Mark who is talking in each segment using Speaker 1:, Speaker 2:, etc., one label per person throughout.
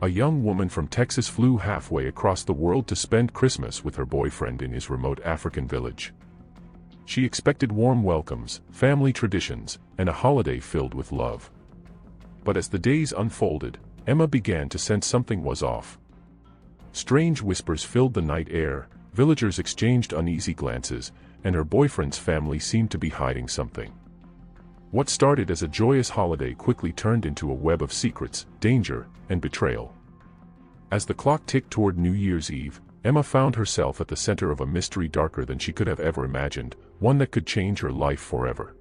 Speaker 1: A young woman from Texas flew halfway across the world to spend Christmas with her boyfriend in his remote African village. She expected warm welcomes, family traditions, and a holiday filled with love. But as the days unfolded, Emma began to sense something was off. Strange whispers filled the night air, villagers exchanged uneasy glances, and her boyfriend's family seemed to be hiding something. What started as a joyous holiday quickly turned into a web of secrets, danger, and betrayal. As the clock ticked toward New Year's Eve, Emma found herself at the center of a mystery darker than she could have ever imagined, one that could change her life forever.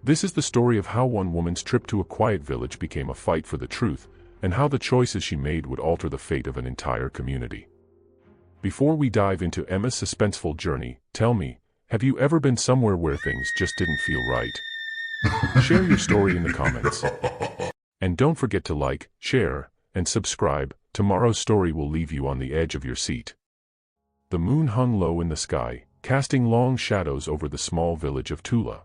Speaker 1: This is the story of how one woman's trip to a quiet village became a fight for the truth, and how the choices she made would alter the fate of an entire community. Before we dive into Emma's suspenseful journey, tell me, have you ever been somewhere where things just didn't feel right? Share your story in the comments. And don't forget to like, share, and subscribe. Tomorrow's story will leave you on the edge of your seat. The moon hung low in the sky, casting long shadows over the small village of Tula.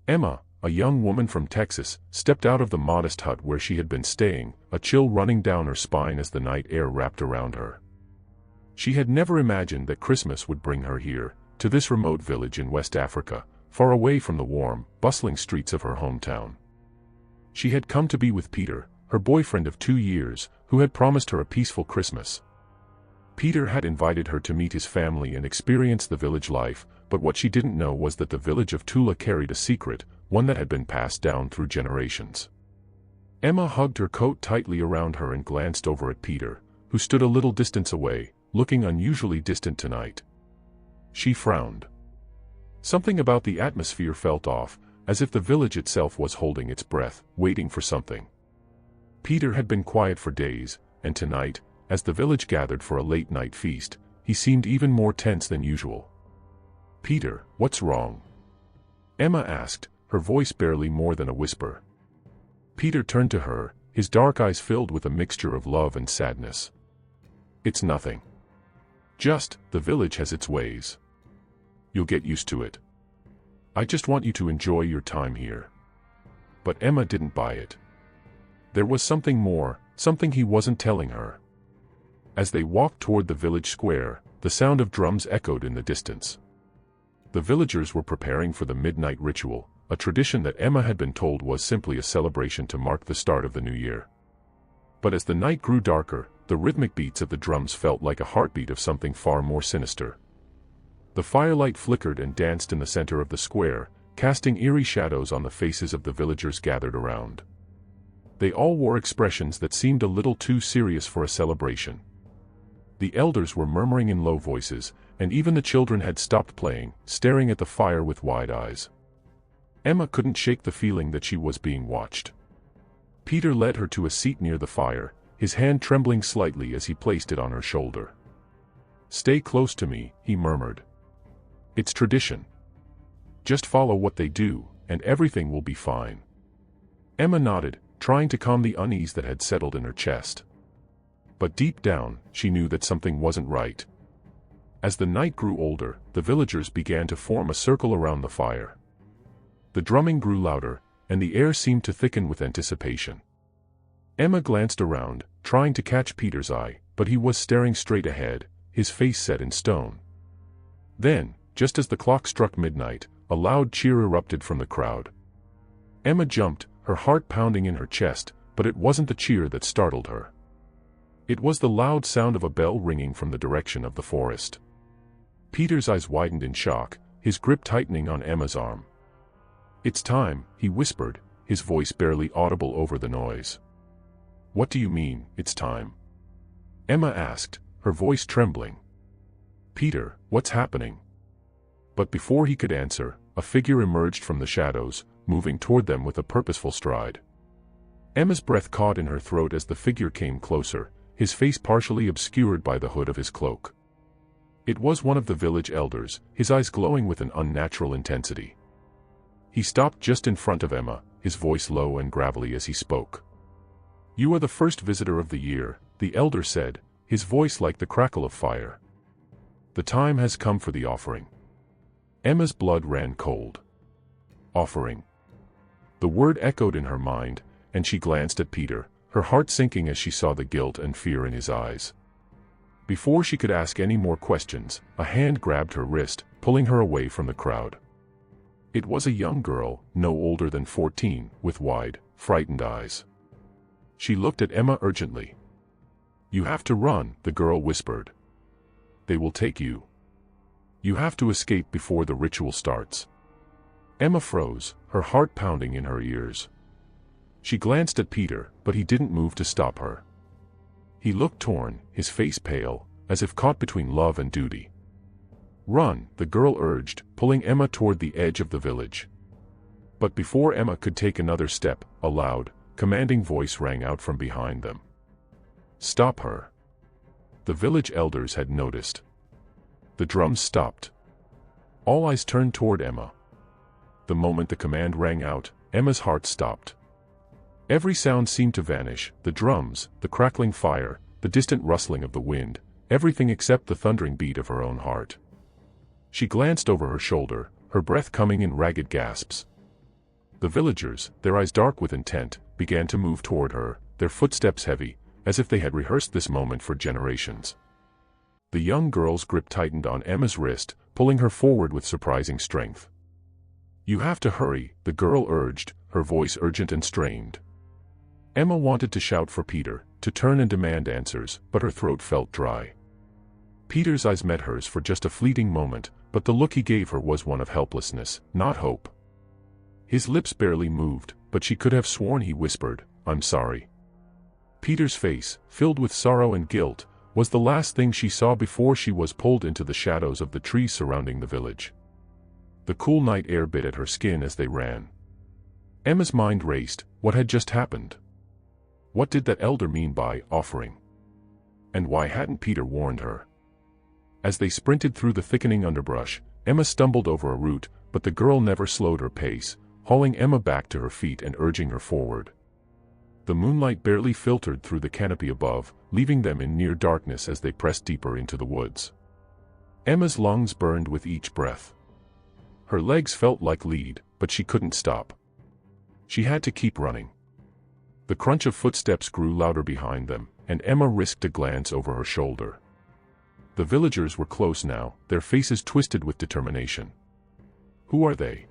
Speaker 1: Emma, a young woman from Texas, stepped out of the modest hut where she had been staying, a chill running down her spine as the night air wrapped around her. She had never imagined that Christmas would bring her here, to this remote village in West Africa, far away from the warm, bustling streets of her hometown. She had come to be with Peter, her boyfriend of 2 years, who had promised her a peaceful Christmas. Peter had invited her to meet his family and experience the village life, but what she didn't know was that the village of Tula carried a secret, one that had been passed down through generations. Emma hugged her coat tightly around her and glanced over at Peter, who stood a little distance away, looking unusually distant tonight. She frowned. Something about the atmosphere felt off, as if the village itself was holding its breath, waiting for something. Peter had been quiet for days, and tonight, as the village gathered for a late-night feast, he seemed even more tense than usual. "Peter, what's wrong?" Emma asked, her voice barely more than a whisper. Peter turned to her, his dark eyes filled with a mixture of love and sadness. "It's nothing. Just, the village has its ways. You'll get used to it. I just want you to enjoy your time here." But Emma didn't buy it. There was something more, something he wasn't telling her. As they walked toward the village square, the sound of drums echoed in the distance. The villagers were preparing for the midnight ritual, a tradition that Emma had been told was simply a celebration to mark the start of the new year. But as the night grew darker, the rhythmic beats of the drums felt like a heartbeat of something far more sinister. The firelight flickered and danced in the center of the square, casting eerie shadows on the faces of the villagers gathered around. They all wore expressions that seemed a little too serious for a celebration. The elders were murmuring in low voices, and even the children had stopped playing, staring at the fire with wide eyes. Emma couldn't shake the feeling that she was being watched. Peter led her to a seat near the fire, his hand trembling slightly as he placed it on her shoulder. "Stay close to me," he murmured. "It's tradition. Just follow what they do, and everything will be fine." Emma nodded, trying to calm the unease that had settled in her chest. But deep down, she knew that something wasn't right. As the night grew older, the villagers began to form a circle around the fire. The drumming grew louder, and the air seemed to thicken with anticipation. Emma glanced around, trying to catch Peter's eye, but he was staring straight ahead, his face set in stone. Then, just as the clock struck midnight, a loud cheer erupted from the crowd. Emma jumped, her heart pounding in her chest, but it wasn't the cheer that startled her. It was the loud sound of a bell ringing from the direction of the forest. Peter's eyes widened in shock, his grip tightening on Emma's arm. "It's time," he whispered, his voice barely audible over the noise. "What do you mean, it's time?" Emma asked, her voice trembling. "Peter, what's happening?" But before he could answer, a figure emerged from the shadows, moving toward them with a purposeful stride. Emma's breath caught in her throat as the figure came closer, his face partially obscured by the hood of his cloak. It was one of the village elders, his eyes glowing with an unnatural intensity. He stopped just in front of Emma, his voice low and gravelly as he spoke. "You are the first visitor of the year," the elder said, his voice like the crackle of fire. "The time has come for the offering." Emma's blood ran cold. Offering. The word echoed in her mind, and she glanced at Peter, her heart sinking as she saw the guilt and fear in his eyes. Before she could ask any more questions, a hand grabbed her wrist, pulling her away from the crowd. It was a young girl, no older than 14, with wide, frightened eyes. She looked at Emma urgently. "You have to run," the girl whispered. "They will take you. You have to escape before the ritual starts." Emma froze, her heart pounding in her ears. She glanced at Peter, but he didn't move to stop her. He looked torn, his face pale, as if caught between love and duty. "Run," the girl urged, pulling Emma toward the edge of the village. But before Emma could take another step, a loud, commanding voice rang out from behind them. "Stop her." The village elders had noticed. The drums stopped. All eyes turned toward Emma. The moment the command rang out, Emma's heart stopped. Every sound seemed to vanish, the drums, the crackling fire, the distant rustling of the wind, everything except the thundering beat of her own heart. She glanced over her shoulder, her breath coming in ragged gasps. The villagers, their eyes dark with intent, began to move toward her, their footsteps heavy, as if they had rehearsed this moment for generations. The young girl's grip tightened on Emma's wrist, pulling her forward with surprising strength. "You have to hurry," the girl urged, her voice urgent and strained. Emma wanted to shout for Peter, to turn and demand answers, but her throat felt dry. Peter's eyes met hers for just a fleeting moment, but the look he gave her was one of helplessness, not hope. His lips barely moved, but she could have sworn he whispered, "I'm sorry." Peter's face, filled with sorrow and guilt, was the last thing she saw before she was pulled into the shadows of the trees surrounding the village. The cool night air bit at her skin as they ran. Emma's mind raced. What had just happened? What did that elder mean by offering? And why hadn't Peter warned her? As they sprinted through the thickening underbrush, Emma stumbled over a root, but the girl never slowed her pace, hauling Emma back to her feet and urging her forward. The moonlight barely filtered through the canopy above, leaving them in near darkness as they pressed deeper into the woods. Emma's lungs burned with each breath. Her legs felt like lead, but she couldn't stop. She had to keep running. The crunch of footsteps grew louder behind them, and Emma risked a glance over her shoulder. The villagers were close now, their faces twisted with determination. "Who are they?"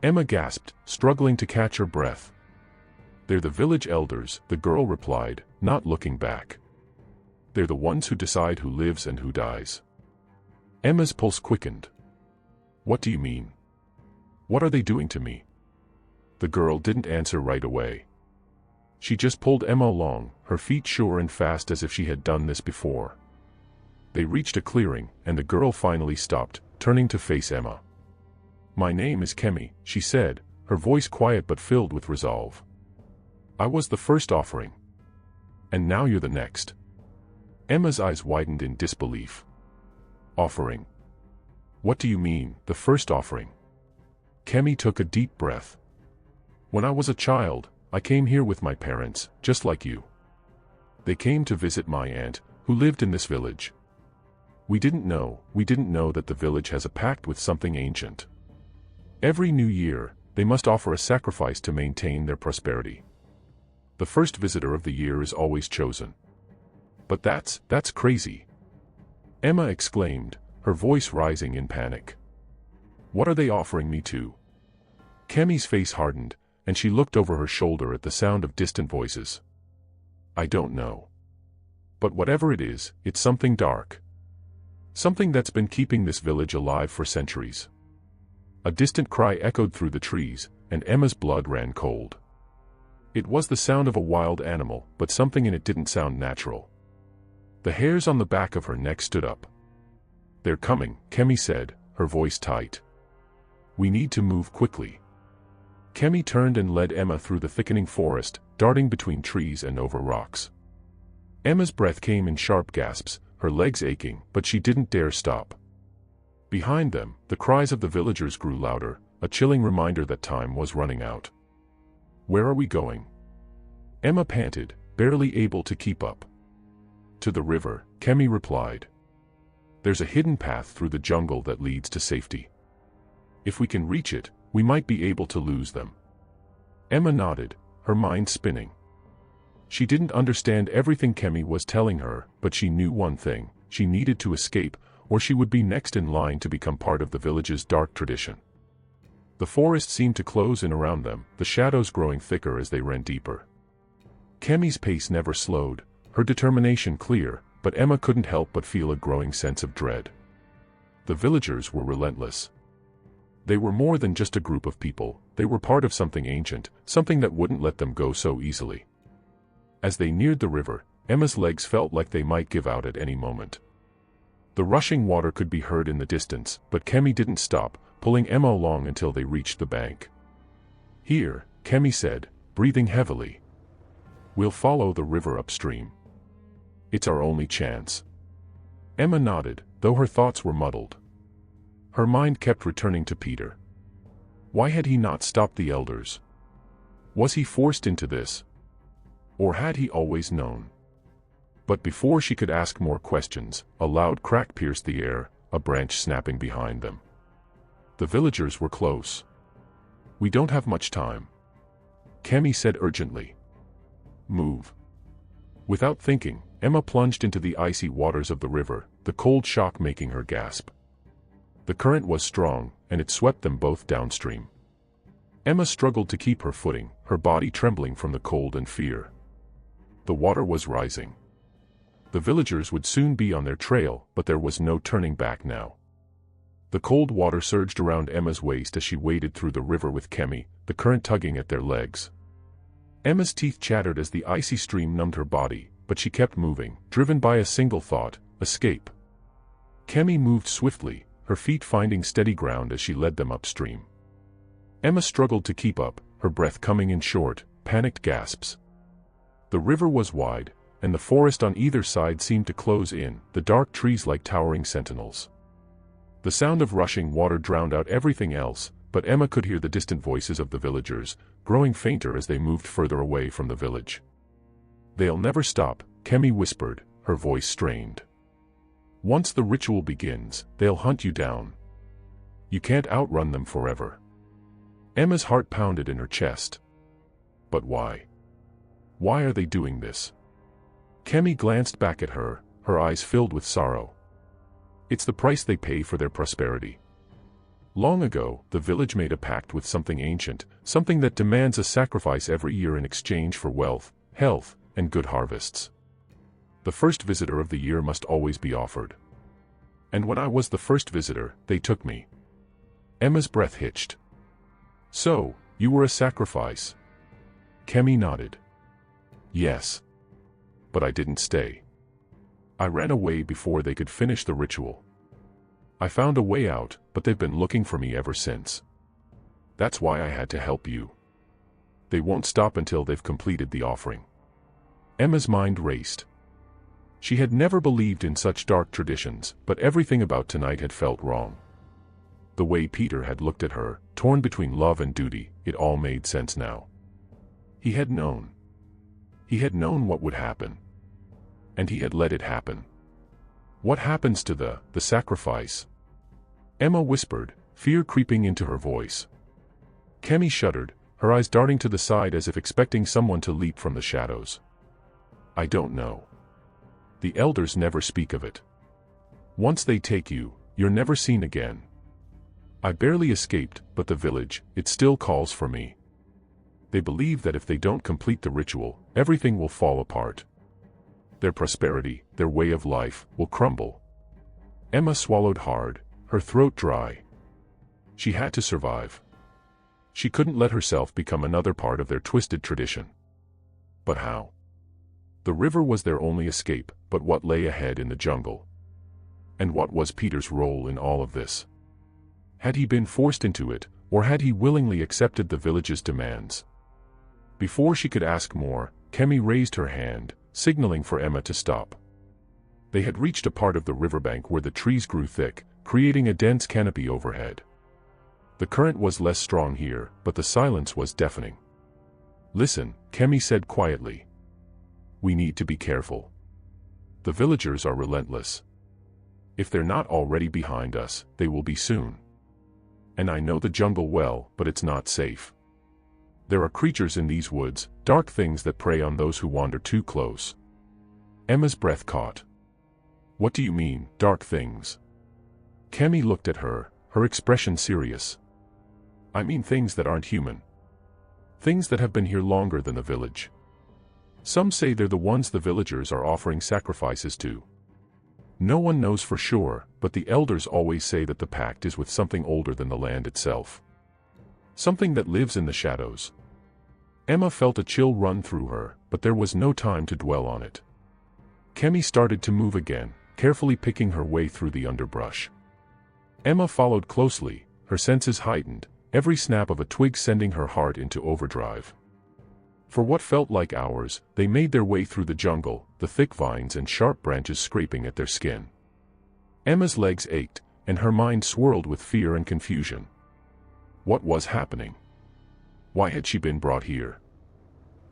Speaker 1: Emma gasped, struggling to catch her breath. "They're the village elders," the girl replied, not looking back. "They're the ones who decide who lives and who dies." Emma's pulse quickened. "What do you mean? What are they doing to me?" The girl didn't answer right away. She just pulled Emma along, her feet sure and fast as if she had done this before. They reached a clearing, and the girl finally stopped, turning to face Emma. "My name is Kemi," she said, her voice quiet but filled with resolve. "I was the first offering. And now you're the next." Emma's eyes widened in disbelief. "Offering? What do you mean, the first offering?" Kemi took a deep breath. "When I was a child, I came here with my parents, just like you. They came to visit my aunt, who lived in this village. We didn't know that the village has a pact with something ancient. Every new year, they must offer a sacrifice to maintain their prosperity. The first visitor of the year is always chosen." "But that's crazy!" Emma exclaimed, her voice rising in panic. "What are they offering me to?" Kemi's face hardened, and she looked over her shoulder at the sound of distant voices. "I don't know. But whatever it is, it's something dark. Something that's been keeping this village alive for centuries." A distant cry echoed through the trees, and Emma's blood ran cold. It was the sound of a wild animal, but something in it didn't sound natural. The hairs on the back of her neck stood up. "They're coming," Kemi said, her voice tight. "We need to move quickly." Kemi turned and led Emma through the thickening forest, darting between trees and over rocks. Emma's breath came in sharp gasps, her legs aching, but she didn't dare stop. Behind them, the cries of the villagers grew louder, a chilling reminder that time was running out. "Where are we going?" Emma panted, barely able to keep up. "To the river," Kemi replied. "There's a hidden path through the jungle that leads to safety. If we can reach it, we might be able to lose them." Emma nodded, her mind spinning. She didn't understand everything Kemi was telling her, but she knew one thing: she needed to escape, or she would be next in line to become part of the village's dark tradition. The forest seemed to close in around them, the shadows growing thicker as they ran deeper. Kemi's pace never slowed, her determination clear, but Emma couldn't help but feel a growing sense of dread. The villagers were relentless. They were more than just a group of people, they were part of something ancient, something that wouldn't let them go so easily. As they neared the river, Emma's legs felt like they might give out at any moment. The rushing water could be heard in the distance, but Kemi didn't stop, pulling Emma along until they reached the bank. "Here," Kemi said, breathing heavily. "We'll follow the river upstream. It's our only chance." Emma nodded, though her thoughts were muddled. Her mind kept returning to Peter. Why had he not stopped the elders? Was he forced into this? Or had he always known? But before she could ask more questions, a loud crack pierced the air, a branch snapping behind them. The villagers were close. "We don't have much time," Kemi said urgently. "Move." Without thinking, Emma plunged into the icy waters of the river, the cold shock making her gasp. The current was strong, and it swept them both downstream. Emma struggled to keep her footing, her body trembling from the cold and fear. The water was rising. The villagers would soon be on their trail, but there was no turning back now. The cold water surged around Emma's waist as she waded through the river with Kemi, the current tugging at their legs. Emma's teeth chattered as the icy stream numbed her body, but she kept moving, driven by a single thought: escape. Kemi moved swiftly, her feet finding steady ground as she led them upstream. Emma struggled to keep up, her breath coming in short, panicked gasps. The river was wide, and the forest on either side seemed to close in, the dark trees like towering sentinels. The sound of rushing water drowned out everything else, but Emma could hear the distant voices of the villagers, growing fainter as they moved further away from the village. "They'll never stop," Kemi whispered, her voice strained. "Once the ritual begins, they'll hunt you down. You can't outrun them forever." Emma's heart pounded in her chest. But why? Why are they doing this? Kemi glanced back at her, her eyes filled with sorrow. It's the price they pay for their prosperity. Long ago, the village made a pact with something ancient, something that demands a sacrifice every year in exchange for wealth, health, and good harvests. The first visitor of the year must always be offered. And when I was the first visitor, they took me. Emma's breath hitched. "So, you were a sacrifice?" Kemi nodded. "Yes. But I didn't stay. I ran away before they could finish the ritual. I found a way out, but they've been looking for me ever since. That's why I had to help you. They won't stop until they've completed the offering." Emma's mind raced. She had never believed in such dark traditions, but everything about tonight had felt wrong. The way Peter had looked at her, torn between love and duty, it all made sense now. He had known. He had known what would happen. And he had let it happen. What happens to the sacrifice? Emma whispered, fear creeping into her voice. Kemi shuddered, her eyes darting to the side as if expecting someone to leap from the shadows. "I don't know. The elders never speak of it. Once they take you, you're never seen again. I barely escaped, but the village, it still calls for me. They believe that if they don't complete the ritual, everything will fall apart. Their prosperity, their way of life, will crumble." Emma swallowed hard, her throat dry. She had to survive. She couldn't let herself become another part of their twisted tradition. But how? The river was their only escape, but what lay ahead in the jungle? And what was Peter's role in all of this? Had he been forced into it, or had he willingly accepted the village's demands? Before she could ask more, Kemi raised her hand, signaling for Emma to stop. They had reached a part of the riverbank where the trees grew thick, creating a dense canopy overhead. The current was less strong here, but the silence was deafening. "Listen," Kemi said quietly. "We need to be careful. The villagers are relentless. If they're not already behind us, they will be soon. And I know the jungle well, but it's not safe. There are creatures in these woods, dark things that prey on those who wander too close. Emma's breath caught. What do you mean, dark things? Kemi looked at her, her expression serious. I mean things that aren't human. Things that have been here longer than the village. Some say they're the ones the villagers are offering sacrifices to. No one knows for sure, but the elders always say that the pact is with something older than the land itself. Something that lives in the shadows. Emma felt a chill run through her, but there was no time to dwell on it. Kemi started to move again, carefully picking her way through the underbrush. Emma followed closely, her senses heightened, every snap of a twig sending her heart into overdrive. For what felt like hours, they made their way through the jungle, the thick vines and sharp branches scraping at their skin. Emma's legs ached, and her mind swirled with fear and confusion. What was happening? Why had she been brought here?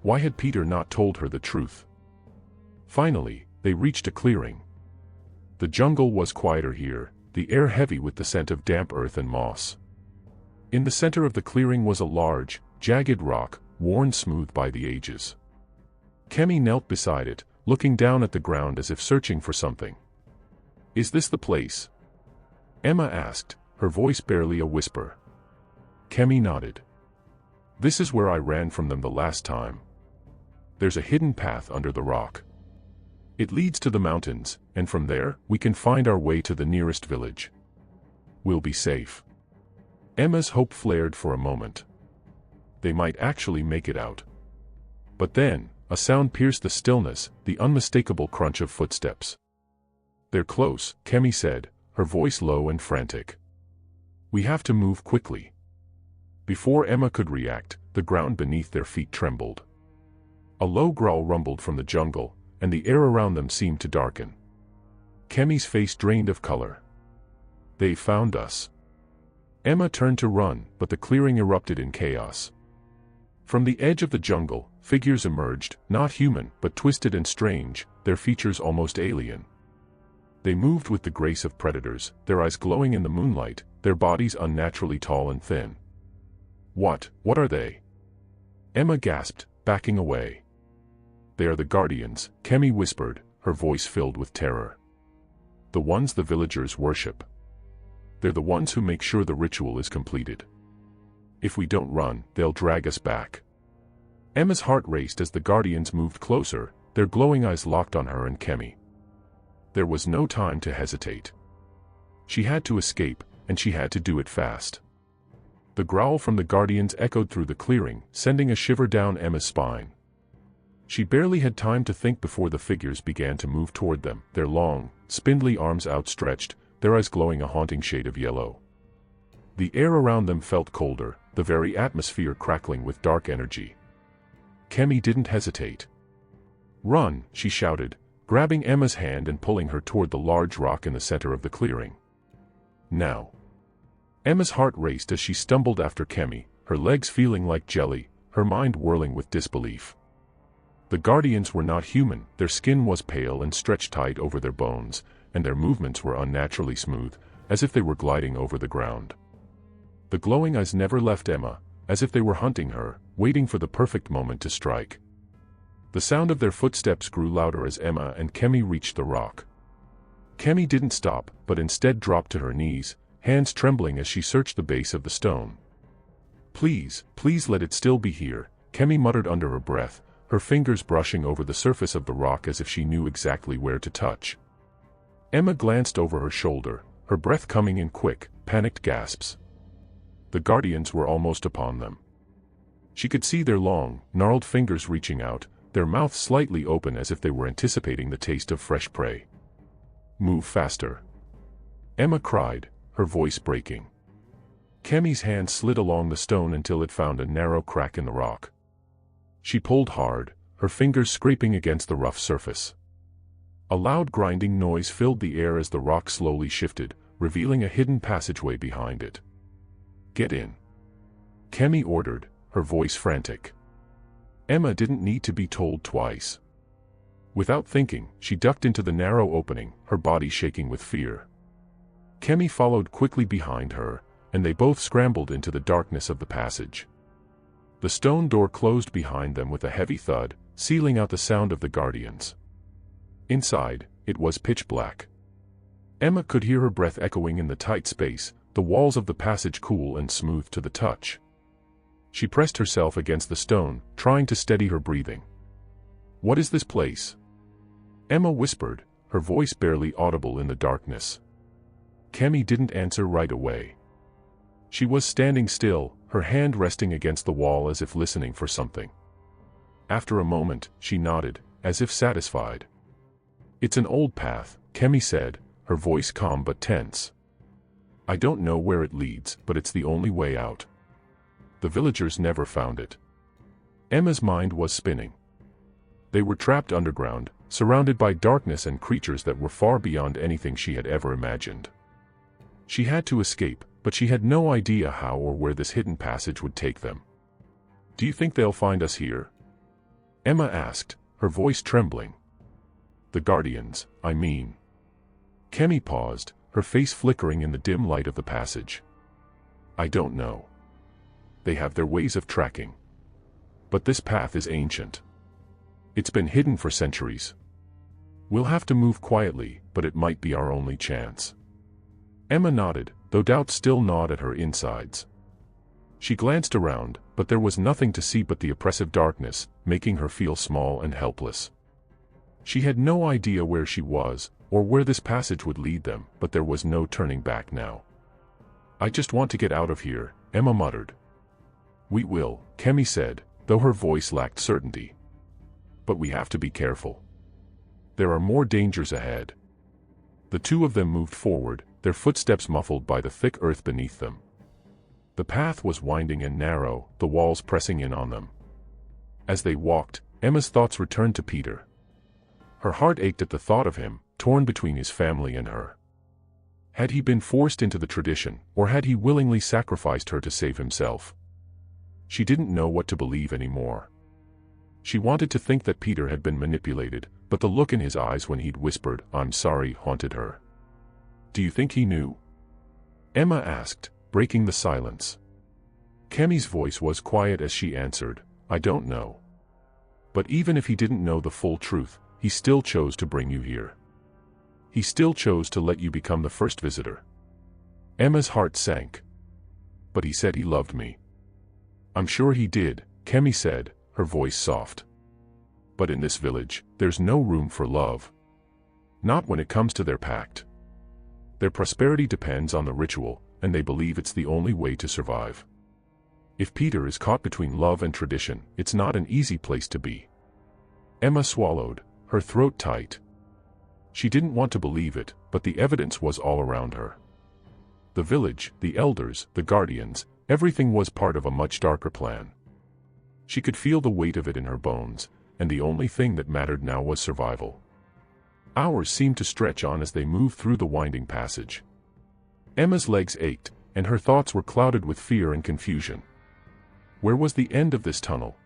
Speaker 1: Why had Peter not told her the truth? Finally, they reached a clearing. The jungle was quieter here, the air heavy with the scent of damp earth and moss. In the center of the clearing was a large, jagged rock, worn smooth by the ages. Kemi knelt beside it, looking down at the ground as if searching for something. Is this the place? Emma asked, her voice barely a whisper. Kemi nodded. This is where I ran from them the last time. There's a hidden path under the rock. It leads to the mountains, and from there, we can find our way to the nearest village. We'll be safe. Emma's hope flared for a moment. They might actually make it out. But then, a sound pierced the stillness, the unmistakable crunch of footsteps. They're close, Kemi said, her voice low and frantic. We have to move quickly. Before Emma could react, the ground beneath their feet trembled. A low growl rumbled from the jungle, and the air around them seemed to darken. Kemi's face drained of color. They found us. Emma turned to run, but the clearing erupted in chaos. From the edge of the jungle, figures emerged, not human, but twisted and strange, their features almost alien. They moved with the grace of predators, their eyes glowing in the moonlight, their bodies unnaturally tall and thin. What are they? Emma gasped, backing away. They are the guardians, Kemi whispered, her voice filled with terror. The ones the villagers worship. They're the ones who make sure the ritual is completed. If we don't run, they'll drag us back. Emma's heart raced as the guardians moved closer, their glowing eyes locked on her and Kemi. There was no time to hesitate. She had to escape, and she had to do it fast. The growl from the guardians echoed through the clearing, sending a shiver down Emma's spine. She barely had time to think before the figures began to move toward them, their long, spindly arms outstretched, their eyes glowing a haunting shade of yellow. The air around them felt colder, the very atmosphere crackling with dark energy. Kemi didn't hesitate. Run, she shouted, grabbing Emma's hand and pulling her toward the large rock in the center of the clearing. Now. Emma's heart raced as she stumbled after Kemi, her legs feeling like jelly, her mind whirling with disbelief. The guardians were not human, their skin was pale and stretched tight over their bones, and their movements were unnaturally smooth, as if they were gliding over the ground. The glowing eyes never left Emma, as if they were hunting her, waiting for the perfect moment to strike. The sound of their footsteps grew louder as Emma and Kemi reached the rock. Kemi didn't stop, but instead dropped to her knees, hands trembling as she searched the base of the stone. Please let it still be here, Kemi muttered under her breath, her fingers brushing over the surface of the rock as if she knew exactly where to touch. Emma glanced over her shoulder, her breath coming in quick, panicked gasps. The guardians were almost upon them. She could see their long, gnarled fingers reaching out, their mouths slightly open as if they were anticipating the taste of fresh prey. Move faster. Emma cried, her voice breaking. Kemi's hand slid along the stone until it found a narrow crack in the rock. She pulled hard, her fingers scraping against the rough surface. A loud grinding noise filled the air as the rock slowly shifted, revealing a hidden passageway behind it. Get in. Kemi ordered, her voice frantic. Emma didn't need to be told twice. Without thinking, she ducked into the narrow opening, her body shaking with fear. Kemi followed quickly behind her, and they both scrambled into the darkness of the passage. The stone door closed behind them with a heavy thud, sealing out the sound of the guardians. Inside, it was pitch black. Emma could hear her breath echoing in the tight space, the walls of the passage cool and smooth to the touch. She pressed herself against the stone, trying to steady her breathing. "What is this place?" Emma whispered, her voice barely audible in the darkness. Kemi didn't answer right away. She was standing still, her hand resting against the wall as if listening for something. After a moment, she nodded, as if satisfied. "It's an old path," Kemi said, her voice calm but tense. "I don't know where it leads, but it's the only way out. The villagers never found it." Emma's mind was spinning. They were trapped underground, surrounded by darkness and creatures that were far beyond anything she had ever imagined. She had to escape, but she had no idea how or where this hidden passage would take them. "Do you think they'll find us here?" Emma asked, her voice trembling. "The guardians, I mean." Kemi paused, her face flickering in the dim light of the passage. "I don't know. They have their ways of tracking. But this path is ancient. It's been hidden for centuries. We'll have to move quietly, but it might be our only chance." Emma nodded, though doubt still gnawed at her insides. She glanced around, but there was nothing to see but the oppressive darkness, making her feel small and helpless. She had no idea where she was, or where this passage would lead them, but there was no turning back now. "I just want to get out of here," Emma muttered. "We will," Kemi said, though her voice lacked certainty. "But we have to be careful. There are more dangers ahead." The two of them moved forward, their footsteps muffled by the thick earth beneath them. The path was winding and narrow, the walls pressing in on them. As they walked, Emma's thoughts returned to Peter. Her heart ached at the thought of him, torn between his family and her. Had he been forced into the tradition, or had he willingly sacrificed her to save himself? She didn't know what to believe anymore. She wanted to think that Peter had been manipulated, but the look in his eyes when he'd whispered, "I'm sorry," haunted her. "Do you think he knew?" Emma asked, breaking the silence. Kemi's voice was quiet as she answered, "I don't know. But even if he didn't know the full truth, he still chose to bring you here. He still chose to let you become the first visitor." Emma's heart sank. "But he said he loved me." "I'm sure he did," Kemi said, her voice soft. "But in this village, there's no room for love. Not when it comes to their pact. Their prosperity depends on the ritual, and they believe it's the only way to survive. If Peter is caught between love and tradition, it's not an easy place to be." Emma swallowed, her throat tight. She didn't want to believe it, but the evidence was all around her. The village, the elders, the guardians, everything was part of a much darker plan. She could feel the weight of it in her bones, and the only thing that mattered now was survival. Hours seemed to stretch on as they moved through the winding passage. Emma's legs ached, and her thoughts were clouded with fear and confusion. Where was the end of this tunnel?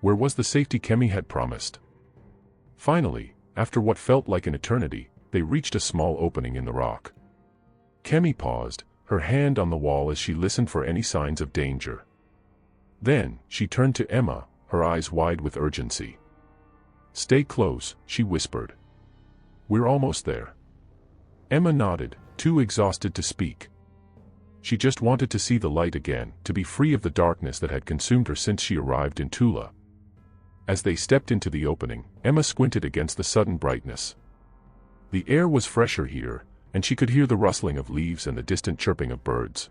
Speaker 1: Where was the safety Kemi had promised? Finally, after what felt like an eternity, they reached a small opening in the rock. Kemi paused, her hand on the wall as she listened for any signs of danger. Then, she turned to Emma, her eyes wide with urgency. "Stay close," she whispered. "We're almost there." Emma nodded, too exhausted to speak. She just wanted to see the light again, to be free of the darkness that had consumed her since she arrived in Tula. As they stepped into the opening, Emma squinted against the sudden brightness. The air was fresher here, and she could hear the rustling of leaves and the distant chirping of birds.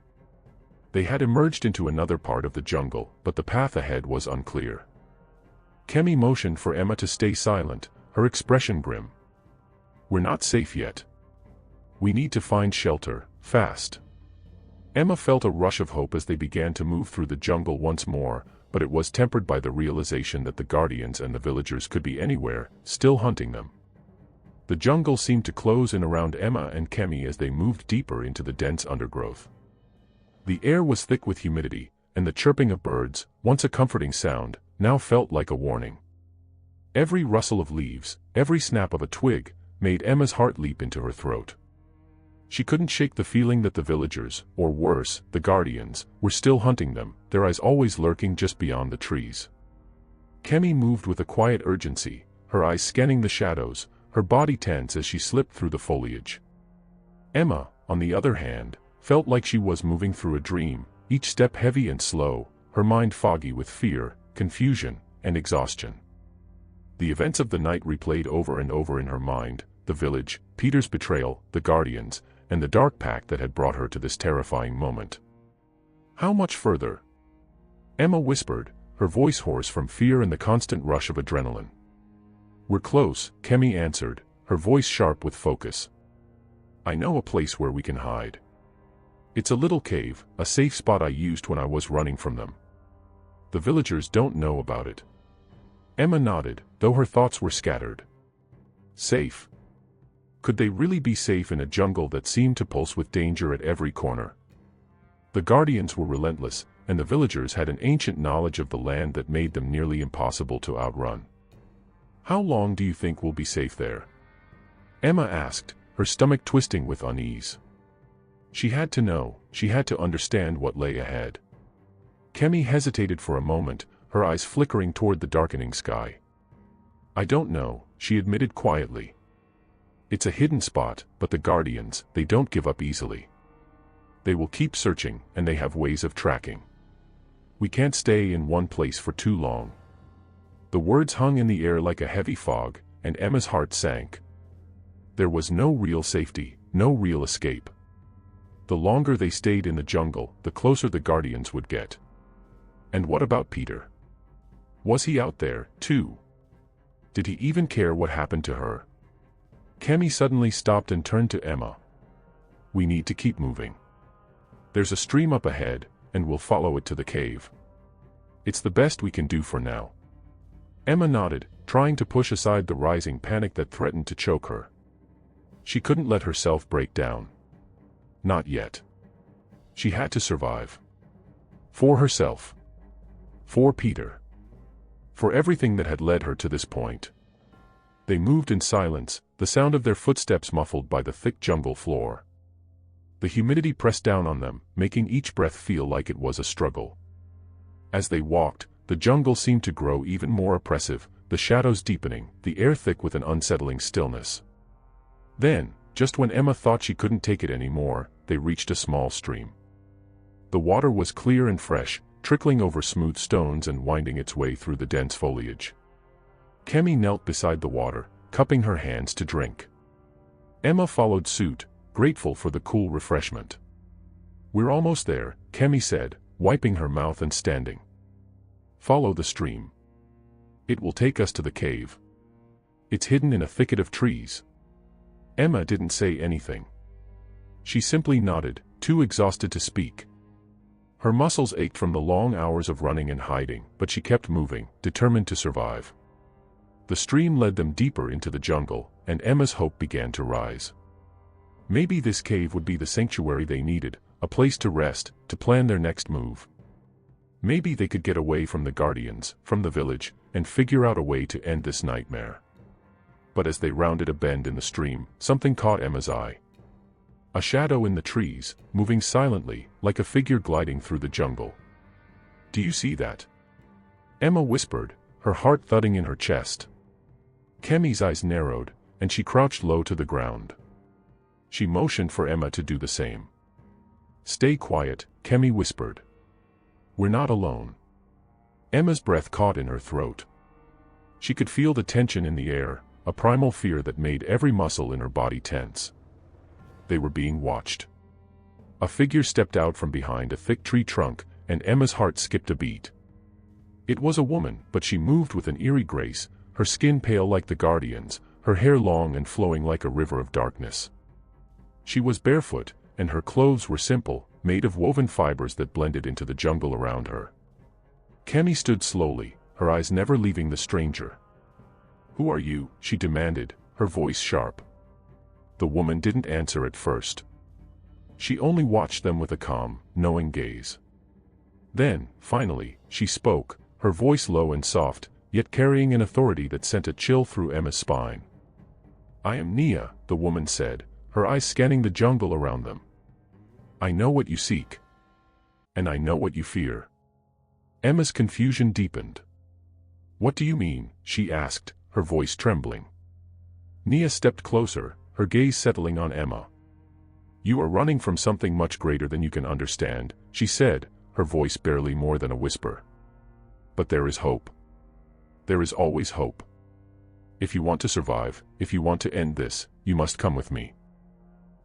Speaker 1: They had emerged into another part of the jungle, but the path ahead was unclear. Kemi motioned for Emma to stay silent, her expression grim. "We're not safe yet. We need to find shelter, fast." Emma felt a rush of hope as they began to move through the jungle once more, but it was tempered by the realization that the guardians and the villagers could be anywhere, still hunting them. The jungle seemed to close in around Emma and Kemi as they moved deeper into the dense undergrowth. The air was thick with humidity, and the chirping of birds, once a comforting sound, now felt like a warning. Every rustle of leaves, every snap of a twig, made Emma's heart leap into her throat. She couldn't shake the feeling that the villagers, or worse, the guardians, were still hunting them, their eyes always lurking just beyond the trees. Kemi moved with a quiet urgency, her eyes scanning the shadows, her body tense as she slipped through the foliage. Emma, on the other hand, felt like she was moving through a dream, each step heavy and slow, her mind foggy with fear, confusion, and exhaustion. The events of the night replayed over and over in her mind, the village, Peter's betrayal, the guardians, and the dark pact that had brought her to this terrifying moment. How much further? Emma whispered, her voice hoarse from fear and the constant rush of adrenaline. We're close, Kemi answered, her voice sharp with focus. I know a place where we can hide. It's a little cave, a safe spot I used when I was running from them. The villagers don't know about it. Emma nodded, though her thoughts were scattered. Safe? Could they really be safe in a jungle that seemed to pulse with danger at every corner? The guardians were relentless, and the villagers had an ancient knowledge of the land that made them nearly impossible to outrun. How long do you think we'll be safe there? Emma asked, her stomach twisting with unease. She had to know, she had to understand what lay ahead. Kemi hesitated for a moment, her eyes flickering toward the darkening sky. I don't know, she admitted quietly. It's a hidden spot, but the guardians, they don't give up easily. They will keep searching, and they have ways of tracking. We can't stay in one place for too long. The words hung in the air like a heavy fog, and Emma's heart sank. There was no real safety, no real escape. The longer they stayed in the jungle, the closer the guardians would get. And what about Peter? Was he out there, too? Did he even care what happened to her? Kemi suddenly stopped and turned to Emma. We need to keep moving. There's a stream up ahead, and we'll follow it to the cave. It's the best we can do for now. Emma nodded, trying to push aside the rising panic that threatened to choke her. She couldn't let herself break down. Not yet. She had to survive. For herself. For Peter. For everything that had led her to this point. They moved in silence, the sound of their footsteps muffled by the thick jungle floor. The humidity pressed down on them, making each breath feel like it was a struggle. As they walked, the jungle seemed to grow even more oppressive, the shadows deepening, the air thick with an unsettling stillness. Then, just when Emma thought she couldn't take it anymore, they reached a small stream. The water was clear and fresh, trickling over smooth stones and winding its way through the dense foliage. Kemi knelt beside the water, cupping her hands to drink. Emma followed suit, grateful for the cool refreshment. We're almost there, Kemi said, wiping her mouth and standing. Follow the stream. It will take us to the cave. It's hidden in a thicket of trees. Emma didn't say anything. She simply nodded, too exhausted to speak. Her muscles ached from the long hours of running and hiding, but she kept moving, determined to survive. The stream led them deeper into the jungle, and Emma's hope began to rise. Maybe this cave would be the sanctuary they needed, a place to rest, to plan their next move. Maybe they could get away from the guardians, from the village, and figure out a way to end this nightmare. But as they rounded a bend in the stream, something caught Emma's eye. A shadow in the trees, moving silently, like a figure gliding through the jungle. Do you see that? Emma whispered, her heart thudding in her chest. Kemi's eyes narrowed, and she crouched low to the ground. She motioned for Emma to do the same. Stay quiet, Kemi whispered. We're not alone. Emma's breath caught in her throat. She could feel the tension in the air, a primal fear that made every muscle in her body tense. They were being watched. A figure stepped out from behind a thick tree trunk, and Emma's heart skipped a beat. It was a woman, but she moved with an eerie grace, her skin pale like the guardians, her hair long and flowing like a river of darkness. She was barefoot, and her clothes were simple, made of woven fibers that blended into the jungle around her. Kemi stood slowly, her eyes never leaving the stranger. Who are you? She demanded, her voice sharp. The woman didn't answer at first. She only watched them with a calm, knowing gaze. Then, finally, she spoke, her voice low and soft, yet carrying an authority that sent a chill through Emma's spine. I am Nia, the woman said, her eyes scanning the jungle around them. "I know what you seek. And I know what you fear." Emma's confusion deepened. "What do you mean?" she asked, her voice trembling. Nia stepped closer, her gaze settling on Emma. "You are running from something much greater than you can understand," she said, her voice barely more than a whisper. "But there is hope. There is always hope. If you want to survive, if you want to end this, you must come with me."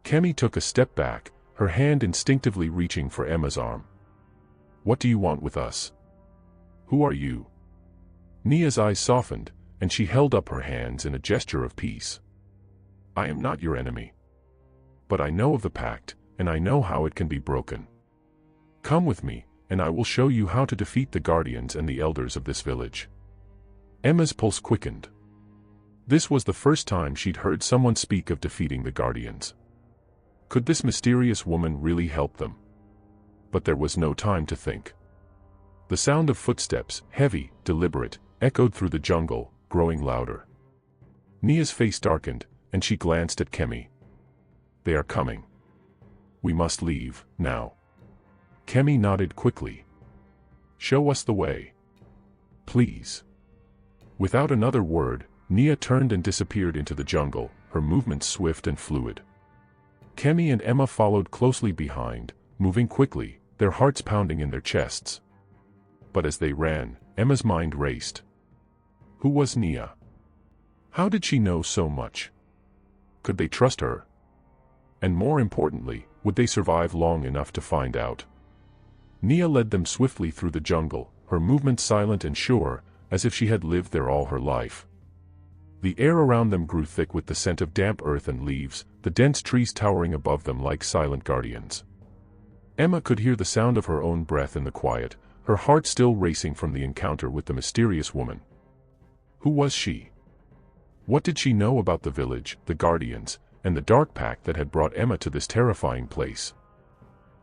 Speaker 1: Kemi took a step back, her hand instinctively reaching for Emma's arm. "What do you want with us? Who are you?" Nia's eyes softened, and she held up her hands in a gesture of peace. "I am not your enemy. But I know of the pact, and I know how it can be broken. Come with me, and I will show you how to defeat the guardians and the elders of this village." Emma's pulse quickened. This was the first time she'd heard someone speak of defeating the guardians. Could this mysterious woman really help them? But there was no time to think. The sound of footsteps, heavy, deliberate, echoed through the jungle, growing louder. Nia's face darkened, and she glanced at Kemi. "They are coming. We must leave, now." Kemi nodded quickly. "Show us the way. Please." Without another word, Nia turned and disappeared into the jungle, her movements swift and fluid. Kemi and Emma followed closely behind, moving quickly, their hearts pounding in their chests. But as they ran, Emma's mind raced. Who was Nia? How did she know so much? Could they trust her? And more importantly, would they survive long enough to find out? Nia led them swiftly through the jungle, her movements silent and sure, as if she had lived there all her life. The air around them grew thick with the scent of damp earth and leaves, the dense trees towering above them like silent guardians. Emma could hear the sound of her own breath in the quiet, her heart still racing from the encounter with the mysterious woman. Who was she? What did she know about the village, the guardians, and the dark pact that had brought Emma to this terrifying place?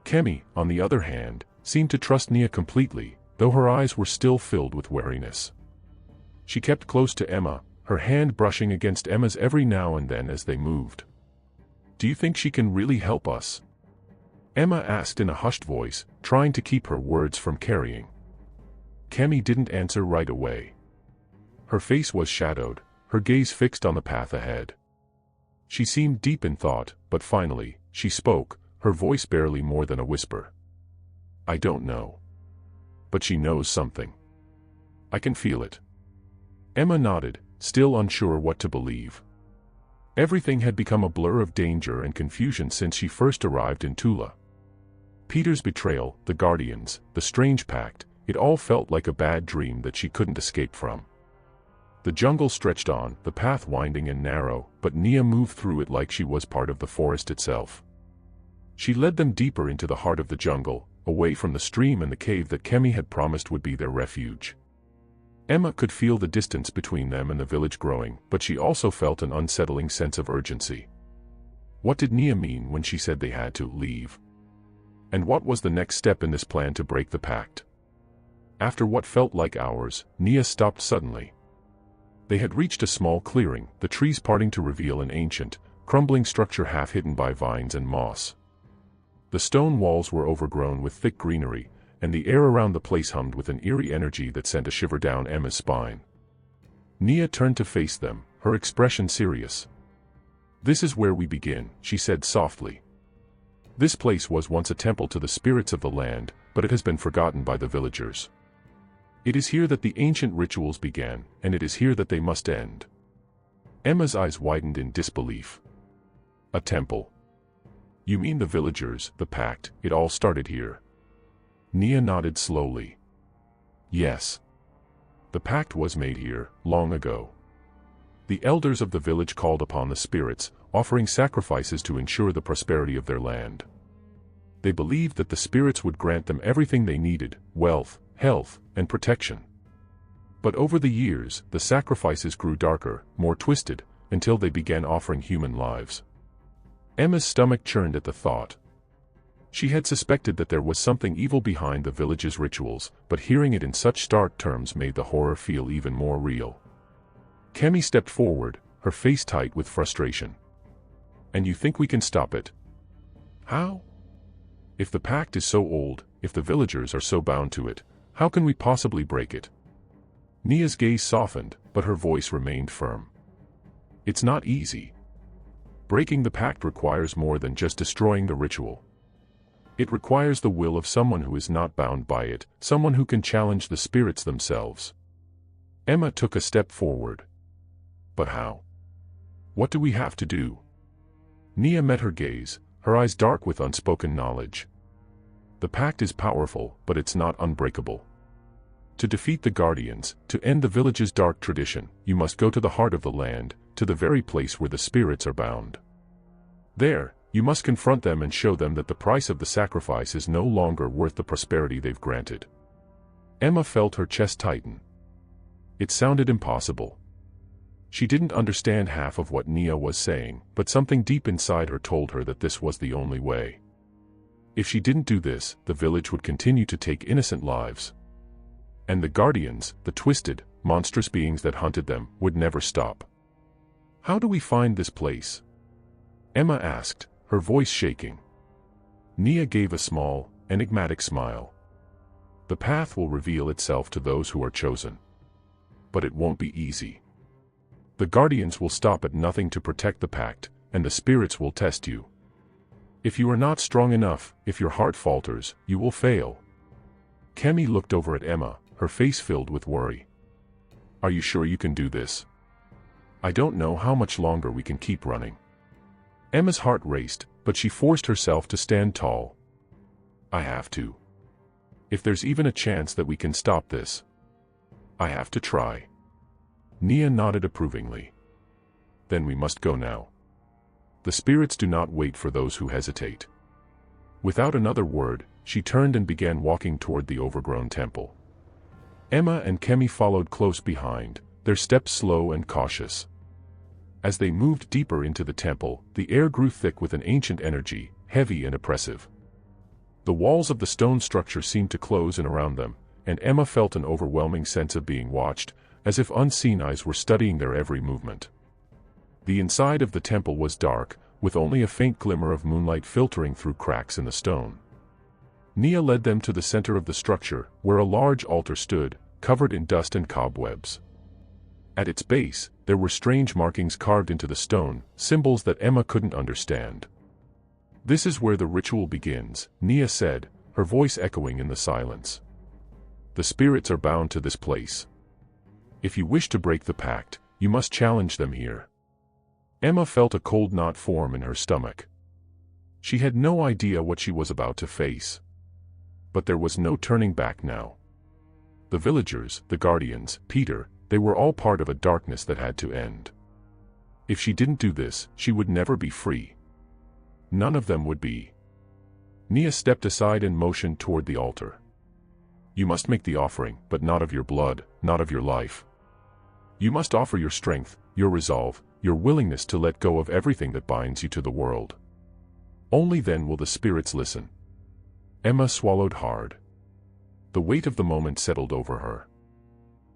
Speaker 1: Kemi, on the other hand, seemed to trust Nia completely, though her eyes were still filled with wariness. She kept close to Emma, her hand brushing against Emma's every now and then as they moved. "Do you think she can really help us?" Emma asked in a hushed voice, trying to keep her words from carrying. Kemi didn't answer right away. Her face was shadowed, her gaze fixed on the path ahead. She seemed deep in thought, but finally, she spoke, her voice barely more than a whisper. "I don't know. But she knows something. I can feel it." Emma nodded, still unsure what to believe. Everything had become a blur of danger and confusion since she first arrived in Tula. Peter's betrayal, the guardians, the strange pact, it all felt like a bad dream that she couldn't escape from. The jungle stretched on, the path winding and narrow, but Nia moved through it like she was part of the forest itself. She led them deeper into the heart of the jungle, away from the stream and the cave that Kemi had promised would be their refuge. Emma could feel the distance between them and the village growing, but she also felt an unsettling sense of urgency. What did Nia mean when she said they had to leave? And what was the next step in this plan to break the pact? After what felt like hours, Nia stopped suddenly. They had reached a small clearing, the trees parting to reveal an ancient, crumbling structure half hidden by vines and moss. The stone walls were overgrown with thick greenery, and the air around the place hummed with an eerie energy that sent a shiver down Emma's spine. Nia turned to face them, her expression serious. "This is where we begin," she said softly. "This place was once a temple to the spirits of the land, but it has been forgotten by the villagers. It is here that the ancient rituals began, and it is here that they must end." Emma's eyes widened in disbelief. "A temple? You mean the villagers, the pact, it all started here?" Nia nodded slowly. "Yes. The pact was made here, long ago. The elders of the village called upon the spirits, offering sacrifices to ensure the prosperity of their land. They believed that the spirits would grant them everything they needed, wealth, health, and protection. But over the years, the sacrifices grew darker, more twisted, until they began offering human lives." Emma's stomach churned at the thought. She had suspected that there was something evil behind the village's rituals, but hearing it in such stark terms made the horror feel even more real. Kemi stepped forward, her face tight with frustration. And you think we can stop it? How? If the pact is so old, if the villagers are so bound to it, how can we possibly break it? Nia's gaze softened, but her voice remained firm. It's not easy. Breaking the pact requires more than just destroying the ritual. It requires the will of someone who is not bound by it, someone who can challenge the spirits themselves. Emma took a step forward. But how? What do we have to do? Nia met her gaze, her eyes dark with unspoken knowledge. The pact is powerful, but it's not unbreakable. To defeat the guardians, to end the village's dark tradition, you must go to the heart of the land, to the very place where the spirits are bound. There, you must confront them and show them that the price of the sacrifice is no longer worth the prosperity they've granted. Emma felt her chest tighten. It sounded impossible. She didn't understand half of what Nia was saying, but something deep inside her told her that this was the only way. If she didn't do this, the village would continue to take innocent lives. And the guardians, the twisted, monstrous beings that hunted them, would never stop. How do we find this place? Emma asked, her voice shaking. Nia gave a small, enigmatic smile. The path will reveal itself to those who are chosen. But it won't be easy. The guardians will stop at nothing to protect the pact, and the spirits will test you. If you are not strong enough, if your heart falters, you will fail. Kemi looked over at Emma, her face filled with worry. Are you sure you can do this? I don't know how much longer we can keep running. Emma's heart raced, but she forced herself to stand tall. I have to. If there's even a chance that we can stop this, I have to try. Nia nodded approvingly. Then we must go now. The spirits do not wait for those who hesitate. Without another word, she turned and began walking toward the overgrown temple. Emma and Kemi followed close behind, their steps slow and cautious. As they moved deeper into the temple, the air grew thick with an ancient energy, heavy and oppressive. The walls of the stone structure seemed to close in around them, and Emma felt an overwhelming sense of being watched, as if unseen eyes were studying their every movement. The inside of the temple was dark, with only a faint glimmer of moonlight filtering through cracks in the stone. Nia led them to the center of the structure, where a large altar stood, covered in dust and cobwebs. At its base, there were strange markings carved into the stone, symbols that Emma couldn't understand. This is where the ritual begins, Nia said, her voice echoing in the silence. The spirits are bound to this place. If you wish to break the pact, you must challenge them here. Emma felt a cold knot form in her stomach. She had no idea what she was about to face. But there was no turning back now. The villagers, the guardians, Peter, they were all part of a darkness that had to end. If she didn't do this, she would never be free. None of them would be. Nia stepped aside and motioned toward the altar. You must make the offering, but not of your blood, not of your life. You must offer your strength, your resolve, your willingness to let go of everything that binds you to the world. Only then will the spirits listen. Emma swallowed hard. The weight of the moment settled over her.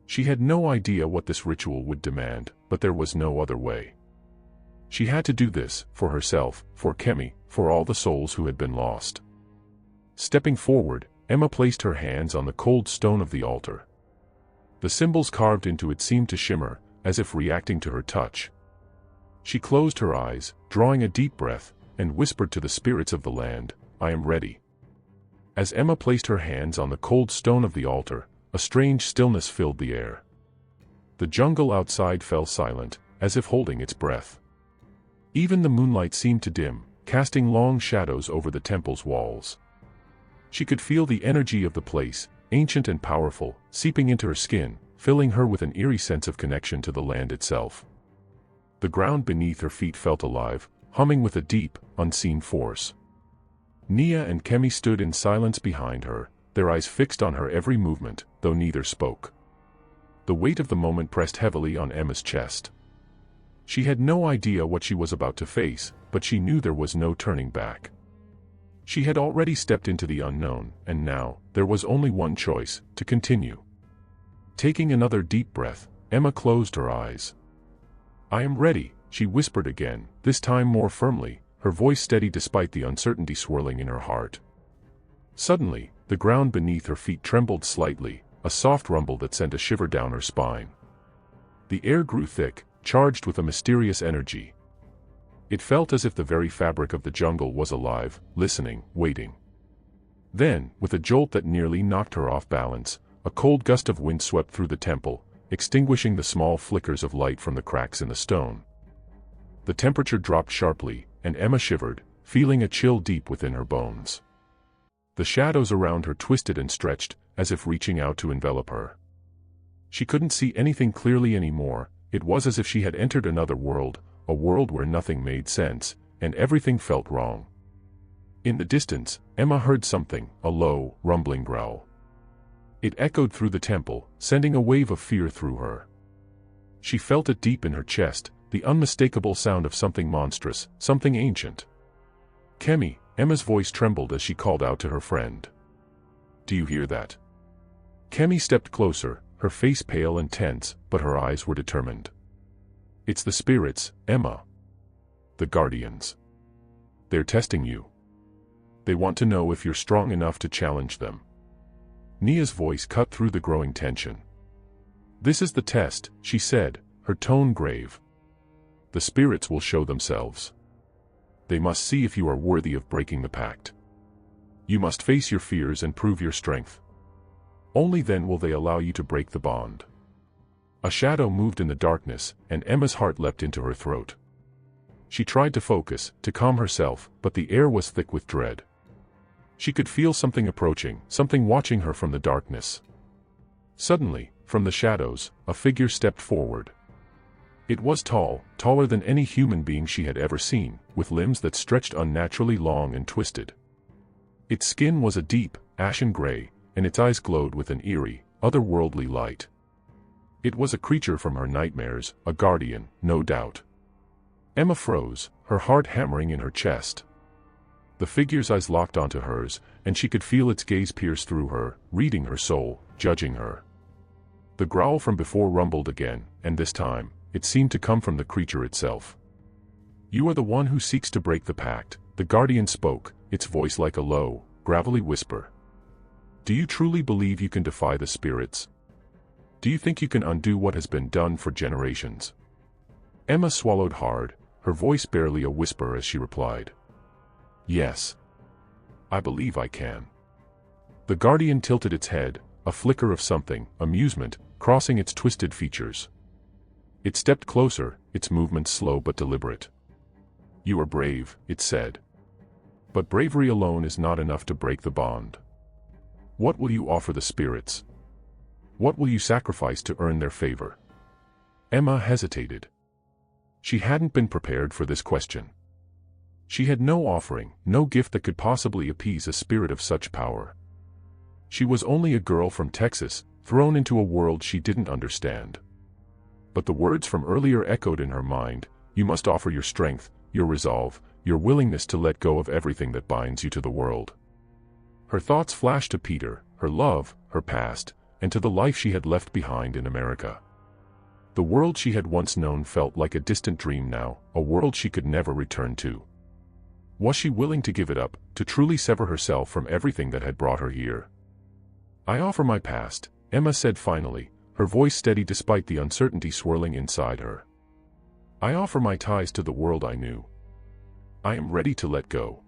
Speaker 1: She had no idea what this ritual would demand, but there was no other way. She had to do this, for herself, for Kemi, for all the souls who had been lost. Stepping forward, Emma placed her hands on the cold stone of the altar. The symbols carved into it seemed to shimmer, as if reacting to her touch. She closed her eyes, drawing a deep breath, and whispered to the spirits of the land, I am ready. As Emma placed her hands on the cold stone of the altar, a strange stillness filled the air. The jungle outside fell silent, as if holding its breath. Even the moonlight seemed to dim, casting long shadows over the temple's walls. She could feel the energy of the place, ancient and powerful, seeping into her skin, filling her with an eerie sense of connection to the land itself. The ground beneath her feet felt alive, humming with a deep, unseen force. Nia and Kemi stood in silence behind her, their eyes fixed on her every movement, though neither spoke. The weight of the moment pressed heavily on Emma's chest. She had no idea what she was about to face, but she knew there was no turning back. She had already stepped into the unknown, and now, there was only one choice, to continue. Taking another deep breath, Emma closed her eyes. I am ready, she whispered again, this time more firmly, her voice steady despite the uncertainty swirling in her heart. Suddenly, the ground beneath her feet trembled slightly, a soft rumble that sent a shiver down her spine. The air grew thick, charged with a mysterious energy. It felt as if the very fabric of the jungle was alive, listening, waiting. Then, with a jolt that nearly knocked her off balance, a cold gust of wind swept through the temple, extinguishing the small flickers of light from the cracks in the stone. The temperature dropped sharply, and Emma shivered, feeling a chill deep within her bones. The shadows around her twisted and stretched, as if reaching out to envelop her. She couldn't see anything clearly anymore. It was as if she had entered another world, a world where nothing made sense, and everything felt wrong. In the distance, Emma heard something, a low, rumbling growl. It echoed through the temple, sending a wave of fear through her. She felt it deep in her chest, the unmistakable sound of something monstrous, something ancient. Kemi, Emma's voice trembled as she called out to her friend. Do you hear that? Kemi stepped closer, her face pale and tense, but her eyes were determined. It's the spirits, Emma. The guardians. They're testing you. They want to know if you're strong enough to challenge them. Nia's voice cut through the growing tension. This is the test, she said, her tone grave. The spirits will show themselves. They must see if you are worthy of breaking the pact. You must face your fears and prove your strength. Only then will they allow you to break the bond. A shadow moved in the darkness, and Emma's heart leapt into her throat. She tried to focus, to calm herself, but the air was thick with dread. She could feel something approaching, something watching her from the darkness. Suddenly, from the shadows, a figure stepped forward. It was tall, taller than any human being she had ever seen, with limbs that stretched unnaturally long and twisted. Its skin was a deep, ashen gray, and its eyes glowed with an eerie, otherworldly light. It was a creature from her nightmares, a guardian, no doubt. Emma froze, her heart hammering in her chest. The figure's eyes locked onto hers, and she could feel its gaze pierce through her, reading her soul, judging her. The growl from before rumbled again, and this time, it seemed to come from the creature itself. You are the one who seeks to break the pact, the guardian spoke, its voice like a low, gravelly whisper. Do you truly believe you can defy the spirits? Do you think you can undo what has been done for generations? Emma swallowed hard, her voice barely a whisper as she replied. Yes. I believe I can. The guardian tilted its head, a flicker of something, amusement, crossing its twisted features. It stepped closer, its movements slow but deliberate. You are brave, it said. But bravery alone is not enough to break the bond. What will you offer the spirits? What will you sacrifice to earn their favor? Emma hesitated. She hadn't been prepared for this question. She had no offering, no gift that could possibly appease a spirit of such power. She was only a girl from Texas, thrown into a world she didn't understand. But the words from earlier echoed in her mind. You must offer your strength, your resolve, your willingness to let go of everything that binds you to the world. Her thoughts flashed to Peter, her love, her past, and to the life she had left behind in America. The world she had once known felt like a distant dream now, a world she could never return to. Was she willing to give it up, to truly sever herself from everything that had brought her here? I offer my past, Emma said finally, her voice steady despite the uncertainty swirling inside her. I offer my ties to the world I knew. I am ready to let go.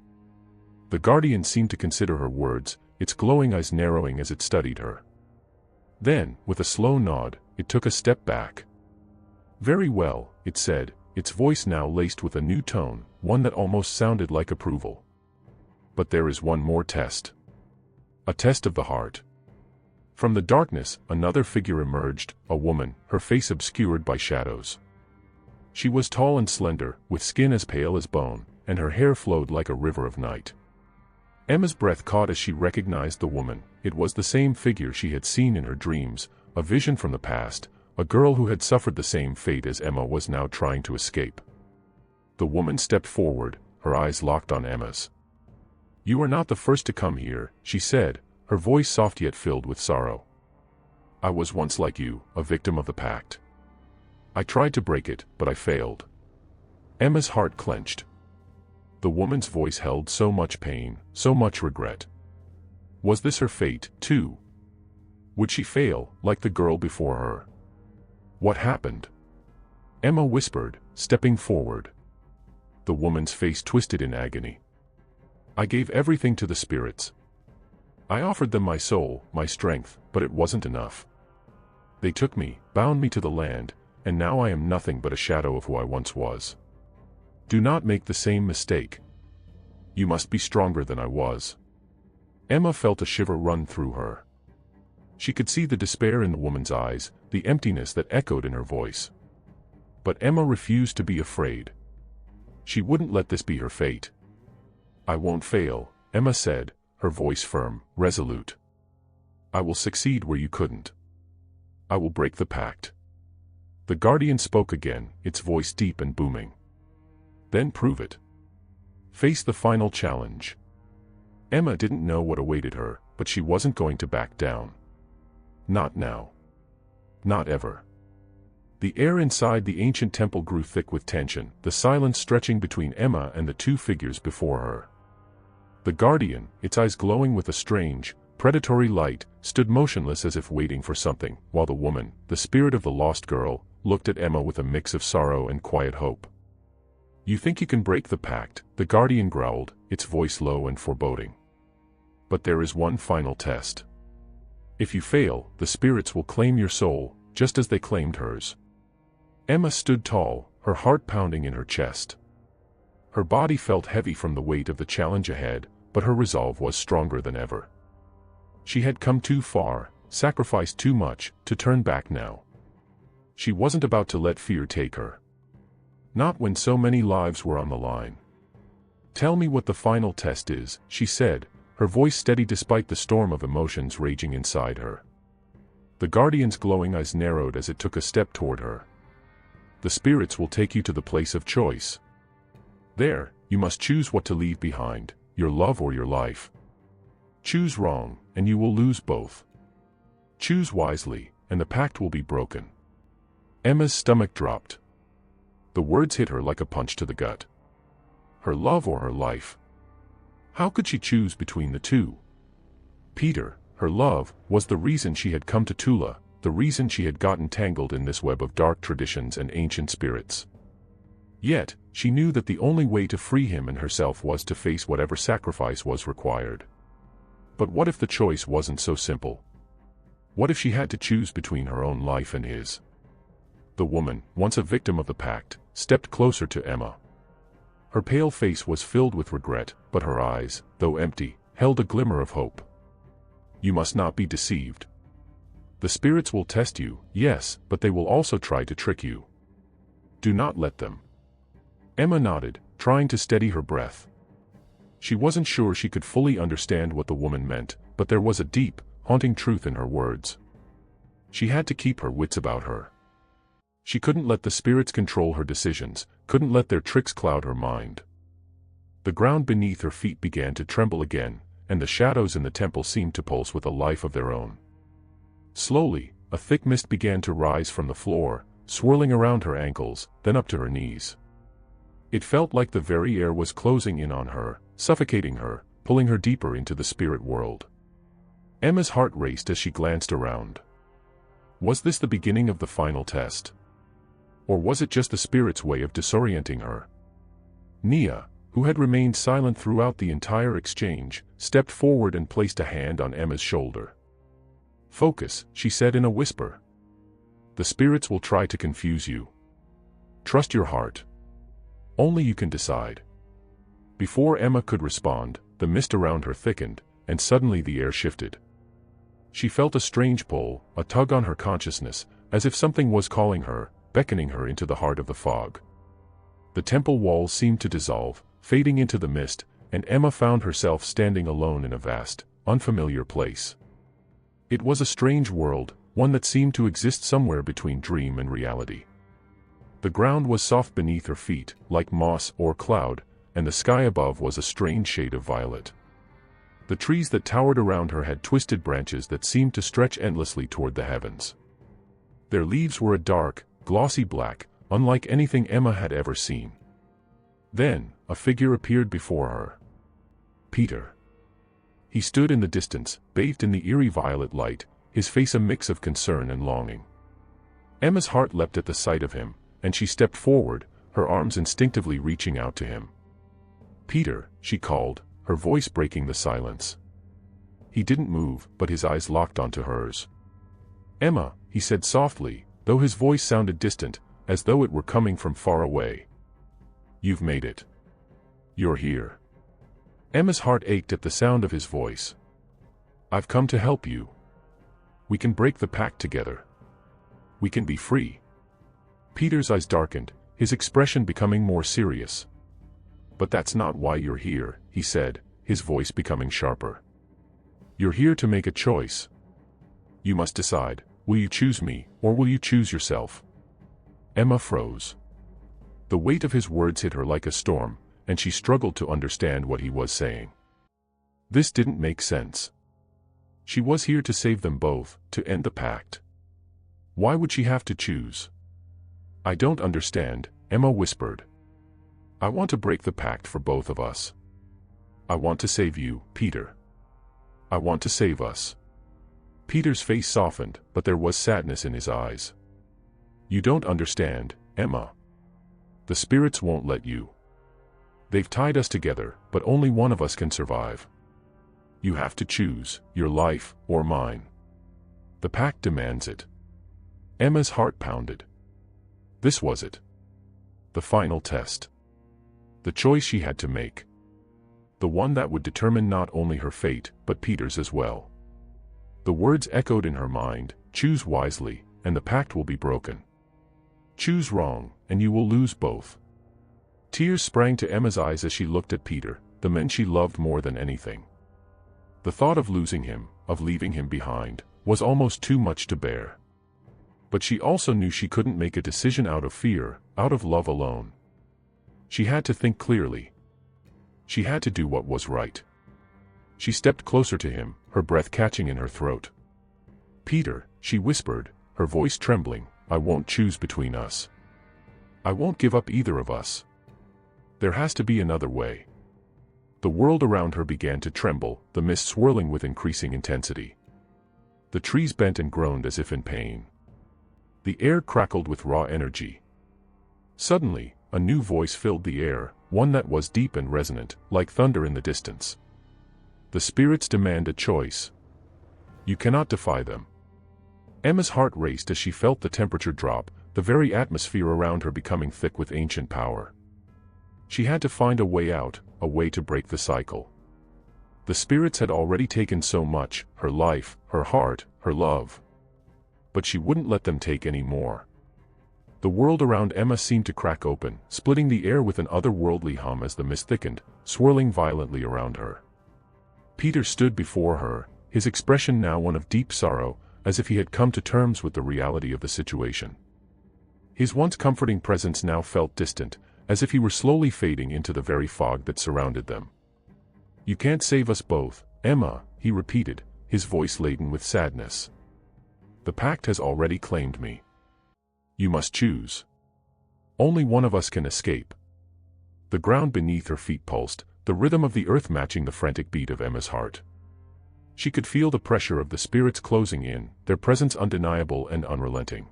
Speaker 1: The guardian seemed to consider her words, its glowing eyes narrowing as it studied her. Then, with a slow nod, it took a step back. Very well, it said, its voice now laced with a new tone, one that almost sounded like approval. But there is one more test. A test of the heart. From the darkness, another figure emerged, a woman, her face obscured by shadows. She was tall and slender, with skin as pale as bone, and her hair flowed like a river of night. Emma's breath caught as she recognized the woman. It was the same figure she had seen in her dreams, a vision from the past, a girl who had suffered the same fate as Emma was now trying to escape. The woman stepped forward, her eyes locked on Emma's. You are not the first to come here, she said, her voice soft yet filled with sorrow. I was once like you, a victim of the pact. I tried to break it, but I failed. Emma's heart clenched. The woman's voice held so much pain, so much regret. Was this her fate, too? Would she fail, like the girl before her? What happened? Emma whispered, stepping forward. The woman's face twisted in agony. I gave everything to the spirits. I offered them my soul, my strength, but it wasn't enough. They took me, bound me to the land, and now I am nothing but a shadow of who I once was. Do not make the same mistake. You must be stronger than I was. Emma felt a shiver run through her. She could see the despair in the woman's eyes, the emptiness that echoed in her voice. But Emma refused to be afraid. She wouldn't let this be her fate. I won't fail, Emma said, her voice firm, resolute. I will succeed where you couldn't. I will break the pact. The guardian spoke again, its voice deep and booming. Then prove it. Face the final challenge. Emma didn't know what awaited her, but she wasn't going to back down. Not now. Not ever. The air inside the ancient temple grew thick with tension, the silence stretching between Emma and the two figures before her. The guardian, its eyes glowing with a strange, predatory light, stood motionless as if waiting for something, while the woman, the spirit of the lost girl, looked at Emma with a mix of sorrow and quiet hope. You think you can break the pact, the guardian growled, its voice low and foreboding. But there is one final test. If you fail, the spirits will claim your soul, just as they claimed hers. Emma stood tall, her heart pounding in her chest. Her body felt heavy from the weight of the challenge ahead, but her resolve was stronger than ever. She had come too far, sacrificed too much, to turn back now. She wasn't about to let fear take her. Not when so many lives were on the line. Tell me what the final test is, she said, her voice steady despite the storm of emotions raging inside her. The guardian's glowing eyes narrowed as it took a step toward her. The spirits will take you to the place of choice. There, you must choose what to leave behind, your love or your life. Choose wrong, and you will lose both. Choose wisely, and the pact will be broken. Emma's stomach dropped. The words hit her like a punch to the gut. Her love or her life? How could she choose between the two? Peter, her love, was the reason she had come to Tula, the reason she had gotten tangled in this web of dark traditions and ancient spirits. Yet, she knew that the only way to free him and herself was to face whatever sacrifice was required. But what if the choice wasn't so simple? What if she had to choose between her own life and his? The woman, once a victim of the pact, stepped closer to Emma. Her pale face was filled with regret, but her eyes, though empty, held a glimmer of hope. You must not be deceived. The spirits will test you, yes, but they will also try to trick you. Do not let them. Emma nodded, trying to steady her breath. She wasn't sure she could fully understand what the woman meant, but there was a deep, haunting truth in her words. She had to keep her wits about her. She couldn't let the spirits control her decisions, couldn't let their tricks cloud her mind. The ground beneath her feet began to tremble again, and the shadows in the temple seemed to pulse with a life of their own. Slowly, a thick mist began to rise from the floor, swirling around her ankles, then up to her knees. It felt like the very air was closing in on her, suffocating her, pulling her deeper into the spirit world. Emma's heart raced as she glanced around. Was this the beginning of the final test? Or was it just the spirit's way of disorienting her? Nia, who had remained silent throughout the entire exchange, stepped forward and placed a hand on Emma's shoulder. Focus, she said in a whisper. The spirits will try to confuse you. Trust your heart. Only you can decide. Before Emma could respond, the mist around her thickened, and suddenly the air shifted. She felt a strange pull, a tug on her consciousness, as if something was calling her, beckoning her into the heart of the fog. The temple walls seemed to dissolve, fading into the mist, and Emma found herself standing alone in a vast, unfamiliar place. It was a strange world, one that seemed to exist somewhere between dream and reality. The ground was soft beneath her feet, like moss or cloud, and the sky above was a strange shade of violet. The trees that towered around her had twisted branches that seemed to stretch endlessly toward the heavens. Their leaves were a dark, glossy black, unlike anything Emma had ever seen. Then, a figure appeared before her. Peter. He stood in the distance, bathed in the eerie violet light, his face a mix of concern and longing. Emma's heart leapt at the sight of him, and she stepped forward, her arms instinctively reaching out to him. "Peter," she called, her voice breaking the silence. He didn't move, but his eyes locked onto hers. "Emma," he said softly, though his voice sounded distant, as though it were coming from far away. "You've made it. You're here." Emma's heart ached at the sound of his voice. "I've come to help you. We can break the pact together. We can be free." Peter's eyes darkened, his expression becoming more serious. "But that's not why you're here," he said, his voice becoming sharper. "You're here to make a choice. You must decide, will you choose me, or will you choose yourself?" Emma froze. The weight of his words hit her like a storm, and she struggled to understand what he was saying. This didn't make sense. She was here to save them both, to end the pact. Why would she have to choose? "I don't understand," Emma whispered. "I want to break the pact for both of us. I want to save you, Peter. I want to save us." Peter's face softened, but there was sadness in his eyes. "You don't understand, Emma. The spirits won't let you. They've tied us together, but only one of us can survive. You have to choose, your life, or mine. The pact demands it." Emma's heart pounded. This was it. The final test. The choice she had to make. The one that would determine not only her fate, but Peter's as well. The words echoed in her mind, "Choose wisely, and the pact will be broken. Choose wrong, and you will lose both." Tears sprang to Emma's eyes as she looked at Peter, the man she loved more than anything. The thought of losing him, of leaving him behind, was almost too much to bear. But she also knew she couldn't make a decision out of fear, out of love alone. She had to think clearly. She had to do what was right. She stepped closer to him, her breath catching in her throat. "Peter," she whispered, her voice trembling, "I won't choose between us. I won't give up either of us. There has to be another way." The world around her began to tremble, the mist swirling with increasing intensity. The trees bent and groaned as if in pain. The air crackled with raw energy. Suddenly, a new voice filled the air, one that was deep and resonant, like thunder in the distance. "The spirits demand a choice. You cannot defy them." Emma's heart raced as she felt the temperature drop, the very atmosphere around her becoming thick with ancient power. She had to find a way out, a way to break the cycle. The spirits had already taken so much, her life, her heart, her love. But she wouldn't let them take any more. The world around Emma seemed to crack open, splitting the air with an otherworldly hum as the mist thickened, swirling violently around her. Peter stood before her, his expression now one of deep sorrow, as if he had come to terms with the reality of the situation. His once comforting presence now felt distant, as if he were slowly fading into the very fog that surrounded them. "You can't save us both, Emma," he repeated, his voice laden with sadness. "The pact has already claimed me. You must choose. Only one of us can escape." The ground beneath her feet pulsed, the rhythm of the earth matching the frantic beat of Emma's heart. She could feel the pressure of the spirits closing in, their presence undeniable and unrelenting.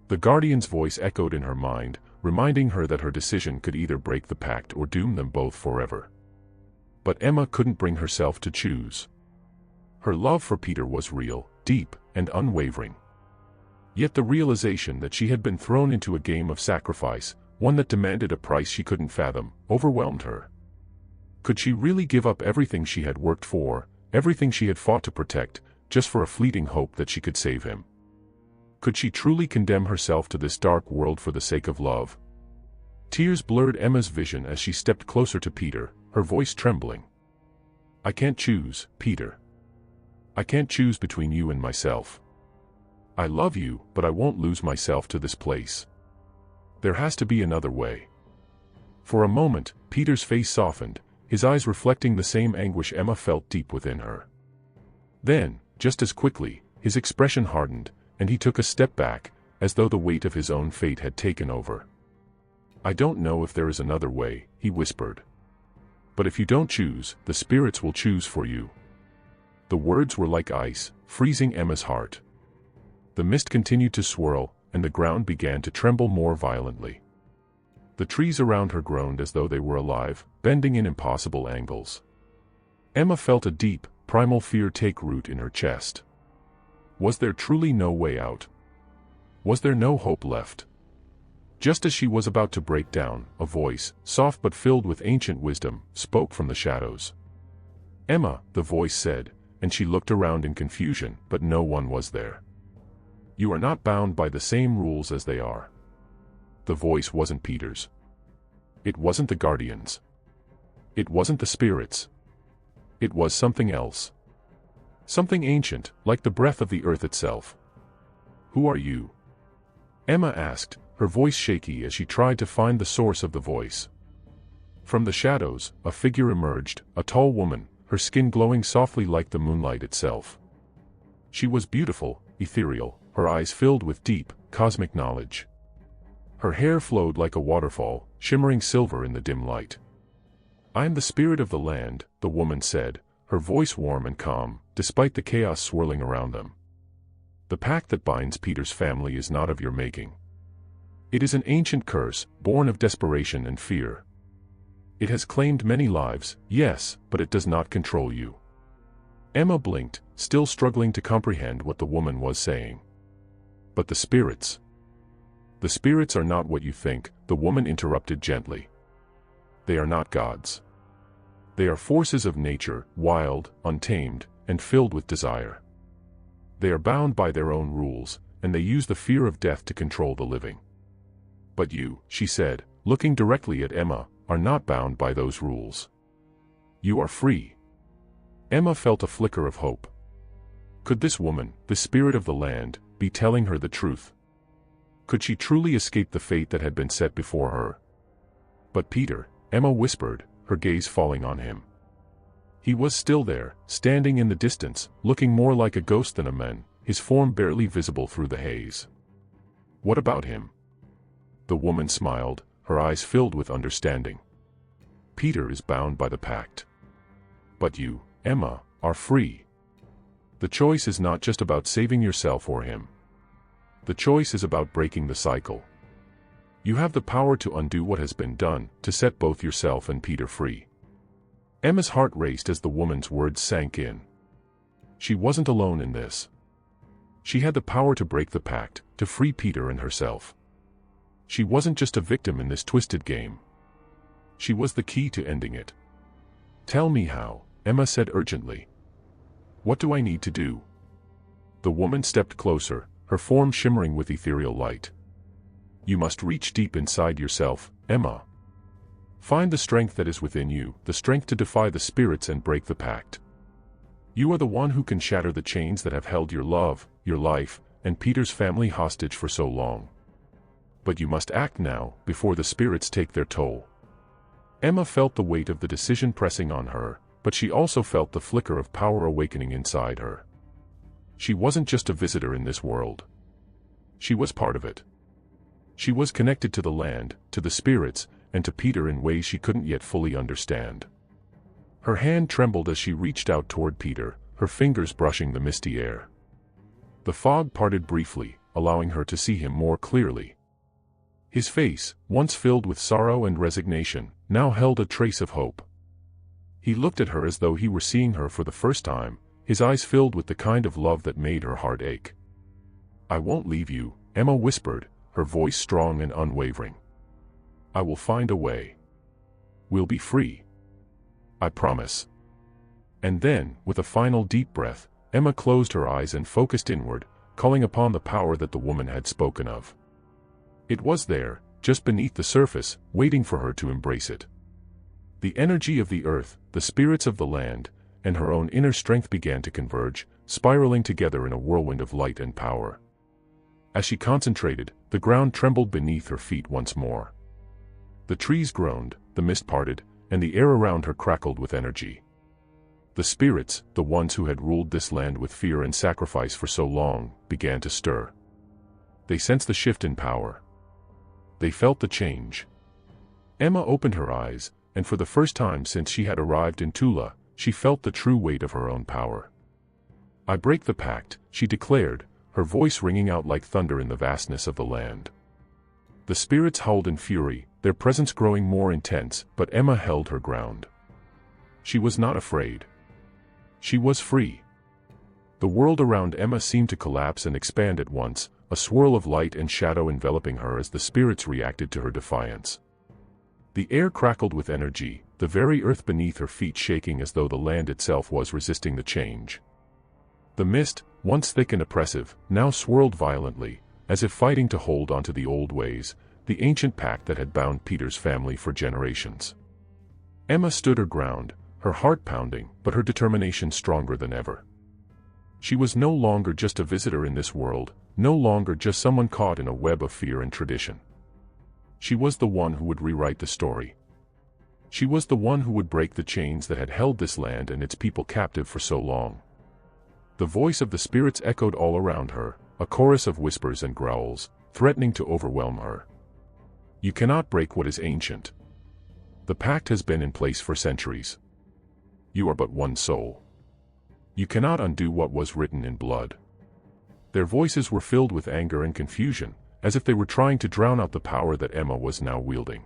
Speaker 1: The guardian's voice echoed in her mind, reminding her that her decision could either break the pact or doom them both forever. But Emma couldn't bring herself to choose. Her love for Peter was real, deep, and unwavering. Yet the realization that she had been thrown into a game of sacrifice, one that demanded a price she couldn't fathom, overwhelmed her. Could she really give up everything she had worked for, everything she had fought to protect, just for a fleeting hope that she could save him? Could she truly condemn herself to this dark world for the sake of love? Tears blurred Emma's vision as she stepped closer to Peter, her voice trembling. "I can't choose, Peter. I can't choose between you and myself. I love you, but I won't lose myself to this place. There has to be another way." For a moment, Peter's face softened, his eyes reflecting the same anguish Emma felt deep within her. Then, just as quickly, his expression hardened, and he took a step back, as though the weight of his own fate had taken over. "I don't know if there is another way," he whispered. "But if you don't choose, the spirits will choose for you." The words were like ice, freezing Emma's heart. The mist continued to swirl, and the ground began to tremble more violently. The trees around her groaned as though they were alive, bending in impossible angles. Emma felt a deep, primal fear take root in her chest. Was there truly no way out? Was there no hope left? Just as she was about to break down, a voice, soft but filled with ancient wisdom, spoke from the shadows. "Emma," the voice said, and she looked around in confusion, but no one was there. "You are not bound by the same rules as they are." The voice wasn't Peter's. It wasn't the guardians. It wasn't the spirits. It was something else. Something ancient, like the breath of the earth itself. "Who are you?" Emma asked, her voice shaky as she tried to find the source of the voice. From the shadows, a figure emerged, a tall woman, her skin glowing softly like the moonlight itself. She was beautiful, ethereal, her eyes filled with deep, cosmic knowledge. Her hair flowed like a waterfall, shimmering silver in the dim light. "I am the spirit of the land," the woman said, her voice warm and calm, despite the chaos swirling around them. "The pact that binds Peter's family is not of your making. It is an ancient curse, born of desperation and fear. It has claimed many lives, yes, but it does not control you." Emma blinked, still struggling to comprehend what the woman was saying. "But the spirits..." "The spirits are not what you think," the woman interrupted gently. "They are not gods. They are forces of nature, wild, untamed, and filled with desire. They are bound by their own rules, and they use the fear of death to control the living. But you," she said, looking directly at Emma, "are not bound by those rules. You are free." Emma felt a flicker of hope. Could this woman, the spirit of the land, be telling her the truth? Could she truly escape the fate that had been set before her? "But Peter," Emma whispered, her gaze falling on him. He was still there, standing in the distance, looking more like a ghost than a man, his form barely visible through the haze. "What about him?" The woman smiled, her eyes filled with understanding. "Peter is bound by the pact. But you, Emma, are free. The choice is not just about saving yourself or him. The choice is about breaking the cycle. You have the power to undo what has been done, to set both yourself and Peter free." Emma's heart raced as the woman's words sank in. She wasn't alone in this. She had the power to break the pact, to free Peter and herself. She wasn't just a victim in this twisted game. She was the key to ending it. "Tell me how," Emma said urgently. "What do I need to do?" The woman stepped closer, her form shimmering with ethereal light. "You must reach deep inside yourself, Emma. Find the strength that is within you, the strength to defy the spirits and break the pact. You are the one who can shatter the chains that have held your love, your life, and Peter's family hostage for so long. But you must act now, before the spirits take their toll." Emma felt the weight of the decision pressing on her, but she also felt the flicker of power awakening inside her. She wasn't just a visitor in this world. She was part of it. She was connected to the land, to the spirits, and to Peter in ways she couldn't yet fully understand. Her hand trembled as she reached out toward Peter, her fingers brushing the misty air. The fog parted briefly, allowing her to see him more clearly. His face, once filled with sorrow and resignation, now held a trace of hope. He looked at her as though he were seeing her for the first time, his eyes filled with the kind of love that made her heart ache. "I won't leave you," Emma whispered, her voice strong and unwavering. "I will find a way. We'll be free. I promise." And then, with a final deep breath, Emma closed her eyes and focused inward, calling upon the power that the woman had spoken of. It was there, just beneath the surface, waiting for her to embrace it. The energy of the earth, the spirits of the land, and her own inner strength began to converge, spiraling together in a whirlwind of light and power. As she concentrated, the ground trembled beneath her feet once more. The trees groaned, the mist parted, and the air around her crackled with energy. The spirits, the ones who had ruled this land with fear and sacrifice for so long, began to stir. They sensed the shift in power. They felt the change. Emma opened her eyes, and for the first time since she had arrived in Tula, she felt the true weight of her own power. "I break the pact," she declared, her voice ringing out like thunder in the vastness of the land. The spirits howled in fury, their presence growing more intense, but Emma held her ground. She was not afraid. She was free. The world around Emma seemed to collapse and expand at once, a swirl of light and shadow enveloping her as the spirits reacted to her defiance. The air crackled with energy, the very earth beneath her feet shaking as though the land itself was resisting the change. The mist, once thick and oppressive, now swirled violently, as if fighting to hold onto the old ways, the ancient pact that had bound Peter's family for generations. Emma stood her ground, her heart pounding, but her determination stronger than ever. She was no longer just a visitor in this world, no longer just someone caught in a web of fear and tradition. She was the one who would rewrite the story. She was the one who would break the chains that had held this land and its people captive for so long. The voice of the spirits echoed all around her, a chorus of whispers and growls, threatening to overwhelm her. "You cannot break what is ancient. The pact has been in place for centuries. You are but one soul. You cannot undo what was written in blood." Their voices were filled with anger and confusion, as if they were trying to drown out the power that Emma was now wielding.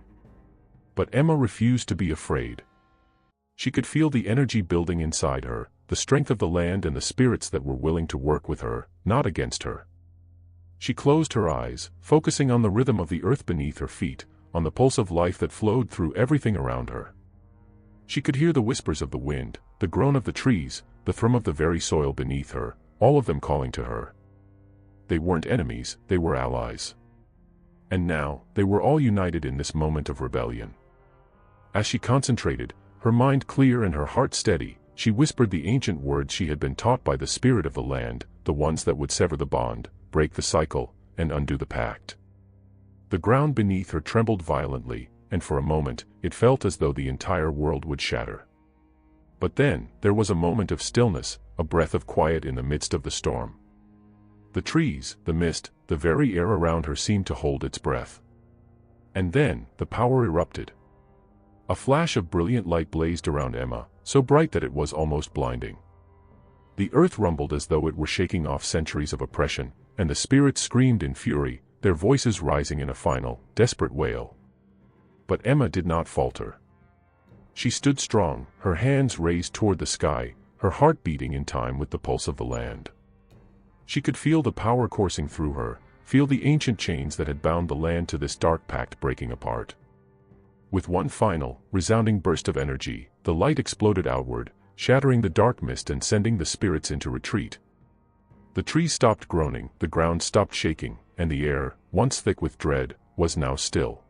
Speaker 1: But Emma refused to be afraid. She could feel the energy building inside her, the strength of the land and the spirits that were willing to work with her, not against her. She closed her eyes, focusing on the rhythm of the earth beneath her feet, on the pulse of life that flowed through everything around her. She could hear the whispers of the wind, the groan of the trees, the thrum of the very soil beneath her, all of them calling to her. They weren't enemies, they were allies. And now, they were all united in this moment of rebellion. As she concentrated, her mind clear and her heart steady, she whispered the ancient words she had been taught by the spirit of the land, the ones that would sever the bond, break the cycle, and undo the pact. The ground beneath her trembled violently, and for a moment, it felt as though the entire world would shatter. But then, there was a moment of stillness, a breath of quiet in the midst of the storm. The trees, the mist, the very air around her seemed to hold its breath. And then, the power erupted. A flash of brilliant light blazed around Emma, so bright that it was almost blinding. The earth rumbled as though it were shaking off centuries of oppression, and the spirits screamed in fury, their voices rising in a final, desperate wail. But Emma did not falter. She stood strong, her hands raised toward the sky, her heart beating in time with the pulse of the land. She could feel the power coursing through her, feel the ancient chains that had bound the land to this dark pact breaking apart. With one final, resounding burst of energy, the light exploded outward, shattering the dark mist and sending the spirits into retreat. The trees stopped groaning, the ground stopped shaking, and the air, once thick with dread, was now still.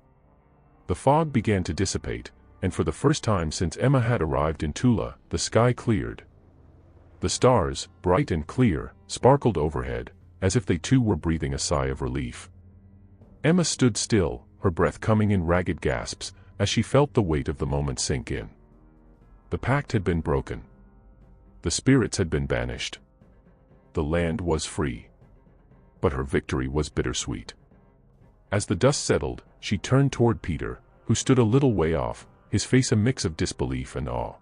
Speaker 1: The fog began to dissipate, and for the first time since Emma had arrived in Tula, the sky cleared. The stars, bright and clear, sparkled overhead, as if they too were breathing a sigh of relief. Emma stood still, her breath coming in ragged gasps, as she felt the weight of the moment sink in. The pact had been broken. The spirits had been banished. The land was free. But her victory was bittersweet. As the dust settled, she turned toward Peter, who stood a little way off, his face a mix of disbelief and awe.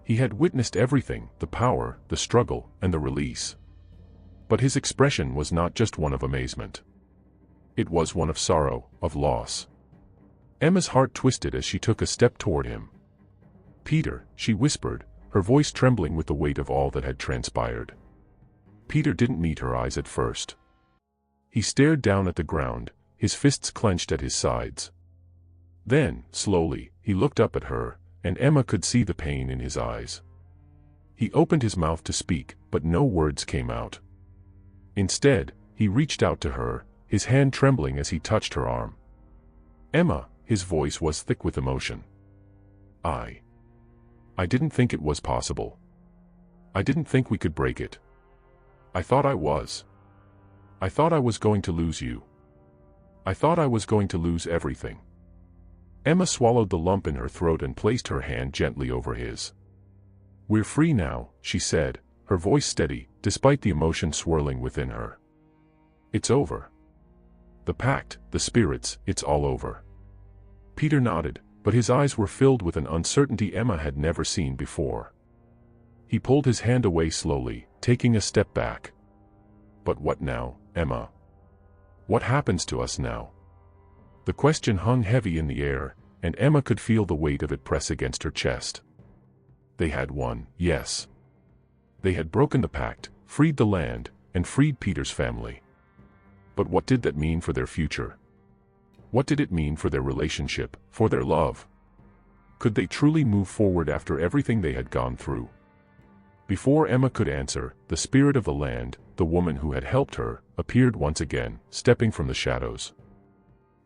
Speaker 1: He had witnessed everything, the power, the struggle, and the release. But his expression was not just one of amazement. It was one of sorrow, of loss. Emma's heart twisted as she took a step toward him. "Peter," she whispered, her voice trembling with the weight of all that had transpired. Peter didn't meet her eyes at first. He stared down at the ground, his fists clenched at his sides. Then, slowly, he looked up at her, and Emma could see the pain in his eyes. He opened his mouth to speak, but no words came out. Instead, he reached out to her, his hand trembling as he touched her arm. "Emma," his voice was thick with emotion. I didn't think it was possible. I didn't think we could break it. I thought I was. I thought I was going to lose you. I thought I was going to lose everything." Emma swallowed the lump in her throat and placed her hand gently over his. "We're free now," she said, her voice steady, despite the emotion swirling within her. "It's over. The pact, the spirits, it's all over. Peter nodded, but his eyes were filled with an uncertainty Emma had never seen before. He pulled his hand away slowly, taking a step back. But what now, Emma? What happens to us now? The question hung heavy in the air, and Emma could feel the weight of it press against her chest. They had won, yes. They had broken the pact, freed the land, and freed Peter's family. But what did that mean for their future? What did it mean for their relationship, for their love? Could they truly move forward after everything they had gone through? Before Emma could answer, the spirit of the land, the woman who had helped her, appeared once again, stepping from the shadows.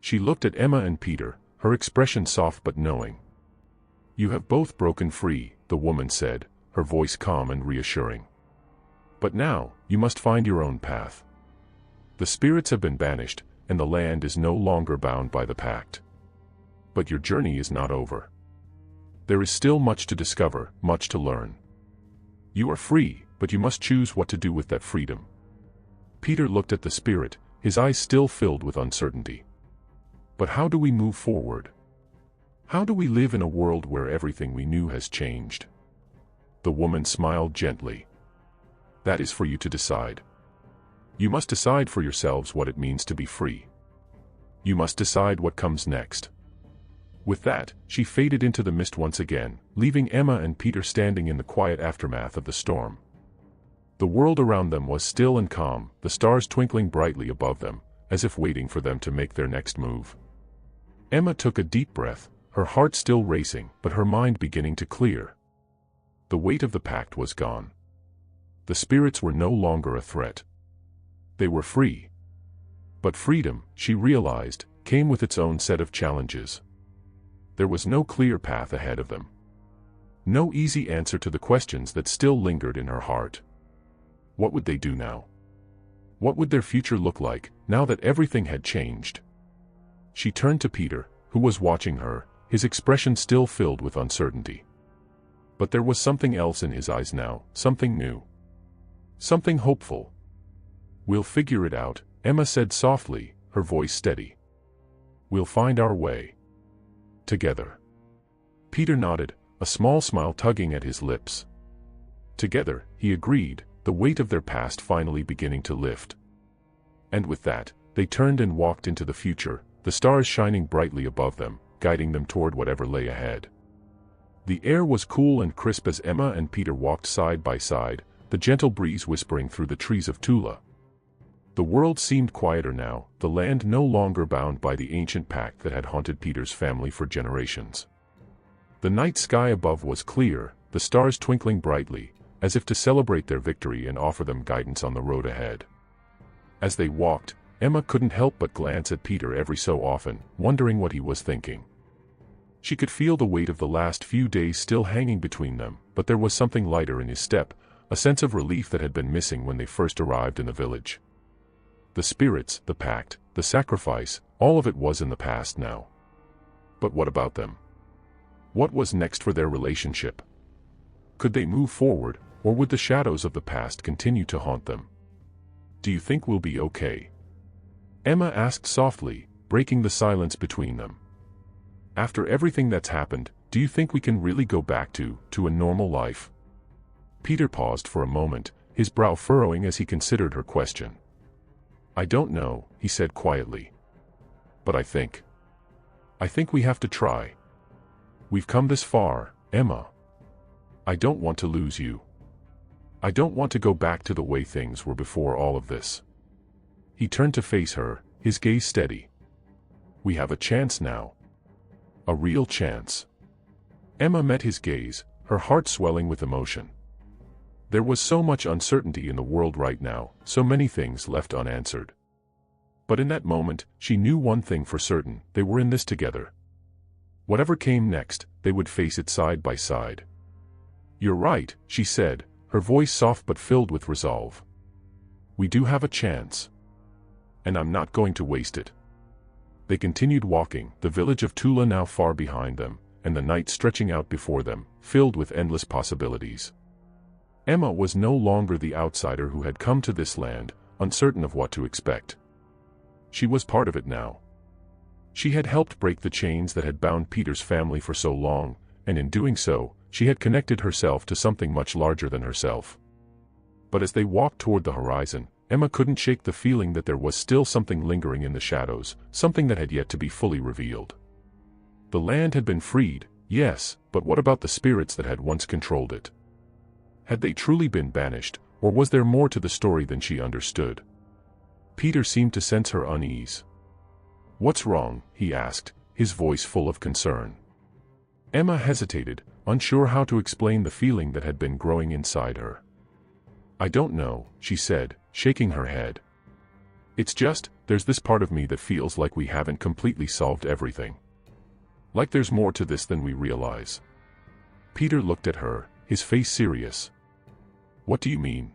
Speaker 1: She looked at Emma and Peter, her expression soft but knowing. "You have both broken free," the woman said, her voice calm and reassuring. "But now, you must find your own path. The spirits have been banished, and the land is no longer bound by the pact. But your journey is not over. There is still much to discover, much to learn. You are free, but you must choose what to do with that freedom." Peter looked at the spirit, his eyes still filled with uncertainty. But how do we move forward? How do we live in a world where everything we knew has changed? The woman smiled gently. "That is for you to decide. You must decide for yourselves what it means to be free. You must decide what comes next." With that, she faded into the mist once again, leaving Emma and Peter standing in the quiet aftermath of the storm. The world around them was still and calm, the stars twinkling brightly above them, as if waiting for them to make their next move. Emma took a deep breath, her heart still racing, but her mind beginning to clear. The weight of the pact was gone. The spirits were no longer a threat. They were free. But freedom, she realized, came with its own set of challenges. There was no clear path ahead of them. No easy answer to the questions that still lingered in her heart. What would they do now? What would their future look like, now that everything had changed? She turned to Peter, who was watching her, his expression still filled with uncertainty. But there was something else in his eyes now, something new. Something hopeful. "We'll figure it out," Emma said softly, her voice steady. "We'll find our way. Together." Peter nodded, a small smile tugging at his lips. Together, he agreed, the weight of their past finally beginning to lift. And with that, they turned and walked into the future, the stars shining brightly above them, guiding them toward whatever lay ahead. The air was cool and crisp as Emma and Peter walked side by side, the gentle breeze whispering through the trees of Tula. The world seemed quieter now, the land no longer bound by the ancient pact that had haunted Peter's family for generations. The night sky above was clear, the stars twinkling brightly, as if to celebrate their victory and offer them guidance on the road ahead. As they walked, Emma couldn't help but glance at Peter every so often, wondering what he was thinking. She could feel the weight of the last few days still hanging between them, but there was something lighter in his step, a sense of relief that had been missing when they first arrived in the village. The spirits, the pact, the sacrifice, all of it was in the past now. But what about them? What was next for their relationship? Could they move forward, or would the shadows of the past continue to haunt them? "Do you think we'll be okay?" Emma asked softly, breaking the silence between them. "After everything that's happened, do you think we can really go back to a normal life?" Peter paused for a moment, his brow furrowing as he considered her question. "I don't know," he said quietly. "But I think we have to try. We've come this far, Emma. I don't want to lose you. I don't want to go back to the way things were before all of this." He turned to face her, his gaze steady. "We have a chance now. A real chance." Emma met his gaze, her heart swelling with emotion. There was so much uncertainty in the world right now, so many things left unanswered. But in that moment, she knew one thing for certain, they were in this together. Whatever came next, they would face it side by side. "You're right," she said, her voice soft but filled with resolve. "We do have a chance. And I'm not going to waste it." They continued walking, the village of Tula now far behind them, and the night stretching out before them, filled with endless possibilities. Emma was no longer the outsider who had come to this land, uncertain of what to expect. She was part of it now. She had helped break the chains that had bound Peter's family for so long, and in doing so, she had connected herself to something much larger than herself. But as they walked toward the horizon, Emma couldn't shake the feeling that there was still something lingering in the shadows, something that had yet to be fully revealed. The land had been freed, yes, but what about the spirits that had once controlled it? Had they truly been banished, or was there more to the story than she understood? Peter seemed to sense her unease. "What's wrong?" he asked, his voice full of concern. Emma hesitated, unsure how to explain the feeling that had been growing inside her. "I don't know," she said, shaking her head. "It's just, there's this part of me that feels like we haven't completely solved everything. Like there's more to this than we realize." Peter looked at her, his face serious. "What do you mean?"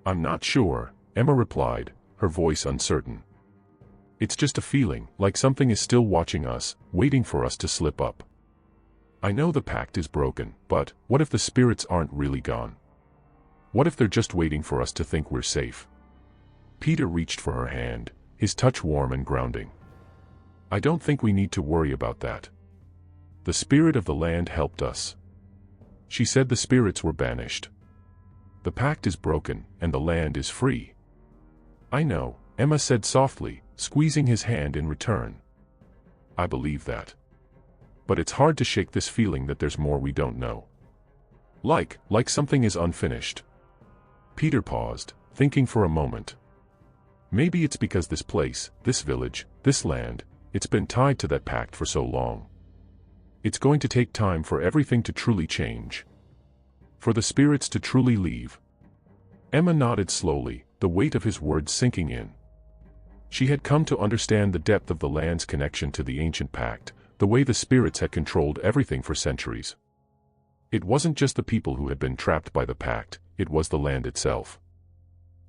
Speaker 1: "I'm not sure," Emma replied, her voice uncertain. "It's just a feeling, like something is still watching us, waiting for us to slip up. I know the pact is broken, but what if the spirits aren't really gone? What if they're just waiting for us to think we're safe?" Peter reached for her hand, his touch warm and grounding. "I don't think we need to worry about that. The spirit of the land helped us. She said the spirits were banished. The pact is broken, and the land is free." "I know," Emma said softly, squeezing his hand in return. "I believe that. But it's hard to shake this feeling that there's more we don't know. Like something is unfinished." Peter paused, thinking for a moment. Maybe it's because this place, this village, this land, it's been tied to that pact for so long. It's going to take time for everything to truly change. For the spirits to truly leave. Emma nodded slowly, the weight of his words sinking in. She had come to understand the depth of the land's connection to the ancient pact, the way the spirits had controlled everything for centuries. It wasn't just the people who had been trapped by the pact, it was the land itself.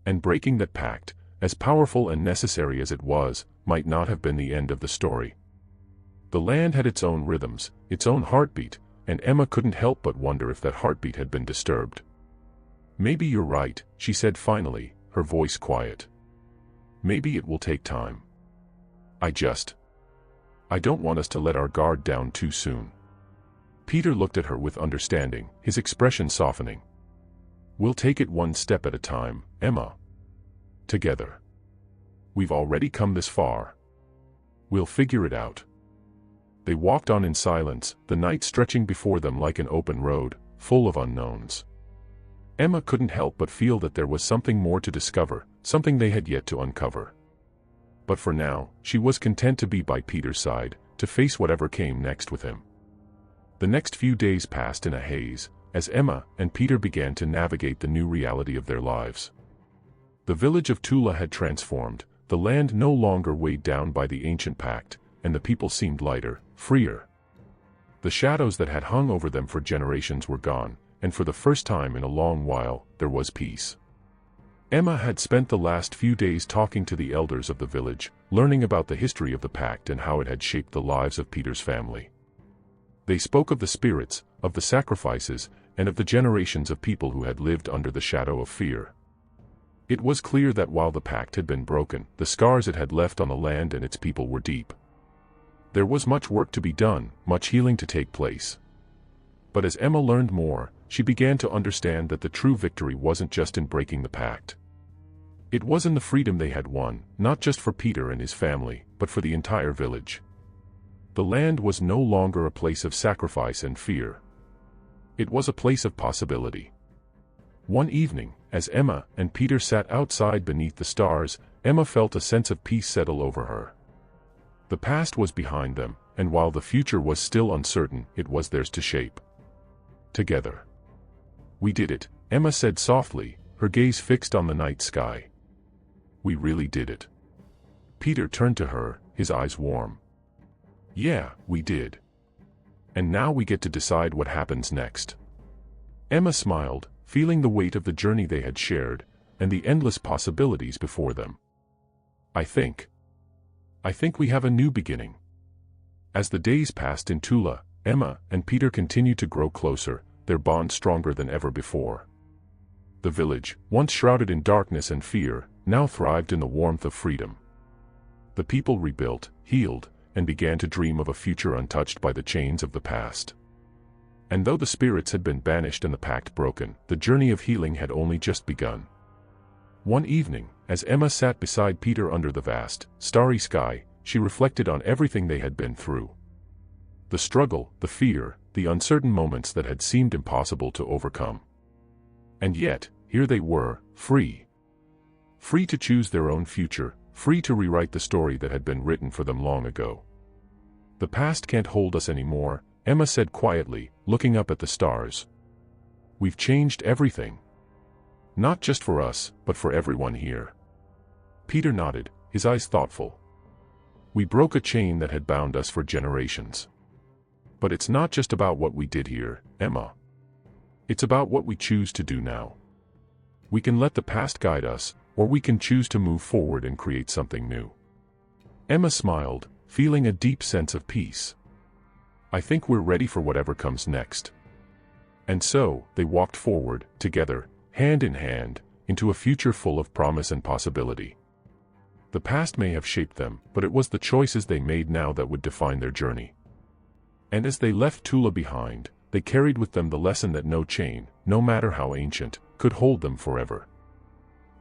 Speaker 1: And breaking that pact, as powerful and necessary as it was, might not have been the end of the story. The land had its own rhythms, its own heartbeat, and Emma couldn't help but wonder if that heartbeat had been disturbed. "Maybe you're right," she said finally, her voice quiet. "Maybe it will take time. I don't want us to let our guard down too soon." Peter looked at her with understanding, his expression softening. "We'll take it one step at a time, Emma. Together. We've already come this far. We'll figure it out." They walked on in silence, the night stretching before them like an open road, full of unknowns. Emma couldn't help but feel that there was something more to discover, something they had yet to uncover. But for now, she was content to be by Peter's side, to face whatever came next with him. The next few days passed in a haze, as Emma and Peter began to navigate the new reality of their lives. The village of Tula had transformed, the land no longer weighed down by the ancient pact, and the people seemed lighter, freer. The shadows that had hung over them for generations were gone, and for the first time in a long while, there was peace. Emma had spent the last few days talking to the elders of the village, learning about the history of the pact and how it had shaped the lives of Peter's family. They spoke of the spirits, of the sacrifices, and of the generations of people who had lived under the shadow of fear. It was clear that while the pact had been broken, the scars it had left on the land and its people were deep. There was much work to be done, much healing to take place. But as Emma learned more, she began to understand that the true victory wasn't just in breaking the pact. It was in the freedom they had won, not just for Peter and his family, but for the entire village. The land was no longer a place of sacrifice and fear. It was a place of possibility. One evening, as Emma and Peter sat outside beneath the stars, Emma felt a sense of peace settle over her. The past was behind them, and while the future was still uncertain, it was theirs to shape. Together. "We did it," Emma said softly, her gaze fixed on the night sky. "We really did it." Peter turned to her, his eyes warm. "Yeah, we did. And now we get to decide what happens next." Emma smiled, feeling the weight of the journey they had shared, and the endless possibilities before them. I think we have a new beginning." As the days passed in Tula, Emma and Peter continued to grow closer, their bond stronger than ever before. The village, once shrouded in darkness and fear, now thrived in the warmth of freedom. The people rebuilt, healed, and began to dream of a future untouched by the chains of the past. And though the spirits had been banished and the pact broken, the journey of healing had only just begun. One evening, as Emma sat beside Peter under the vast, starry sky, she reflected on everything they had been through. The struggle, the fear, the uncertain moments that had seemed impossible to overcome. And yet, here they were, free. Free to choose their own future, free to rewrite the story that had been written for them long ago. "The past can't hold us anymore," Emma said quietly, looking up at the stars. "We've changed everything. Not just for us, but for everyone here." Peter nodded, his eyes thoughtful. "We broke a chain that had bound us for generations. But it's not just about what we did here, Emma. It's about what we choose to do now. We can let the past guide us, or we can choose to move forward and create something new." Emma smiled, feeling a deep sense of peace. "I think we're ready for whatever comes next." And so, they walked forward, together, hand in hand, into a future full of promise and possibility. The past may have shaped them, but it was the choices they made now that would define their journey. And as they left Tula behind, they carried with them the lesson that no chain, no matter how ancient, could hold them forever.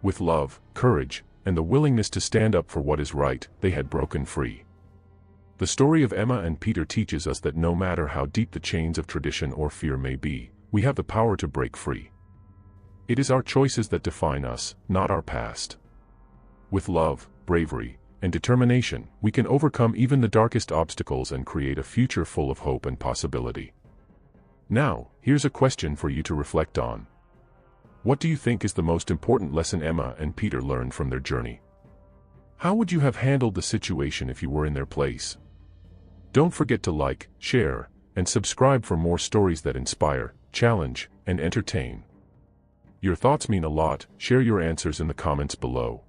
Speaker 1: With love, courage, and the willingness to stand up for what is right, they had broken free. The story of Emma and Peter teaches us that no matter how deep the chains of tradition or fear may be, we have the power to break free. It is our choices that define us, not our past. With love, bravery, and determination, we can overcome even the darkest obstacles and create a future full of hope and possibility. Now, here's a question for you to reflect on. What do you think is the most important lesson Emma and Peter learned from their journey? How would you have handled the situation if you were in their place? Don't forget to like, share, and subscribe for more stories that inspire, challenge, and entertain. Your thoughts mean a lot. Share your answers in the comments below.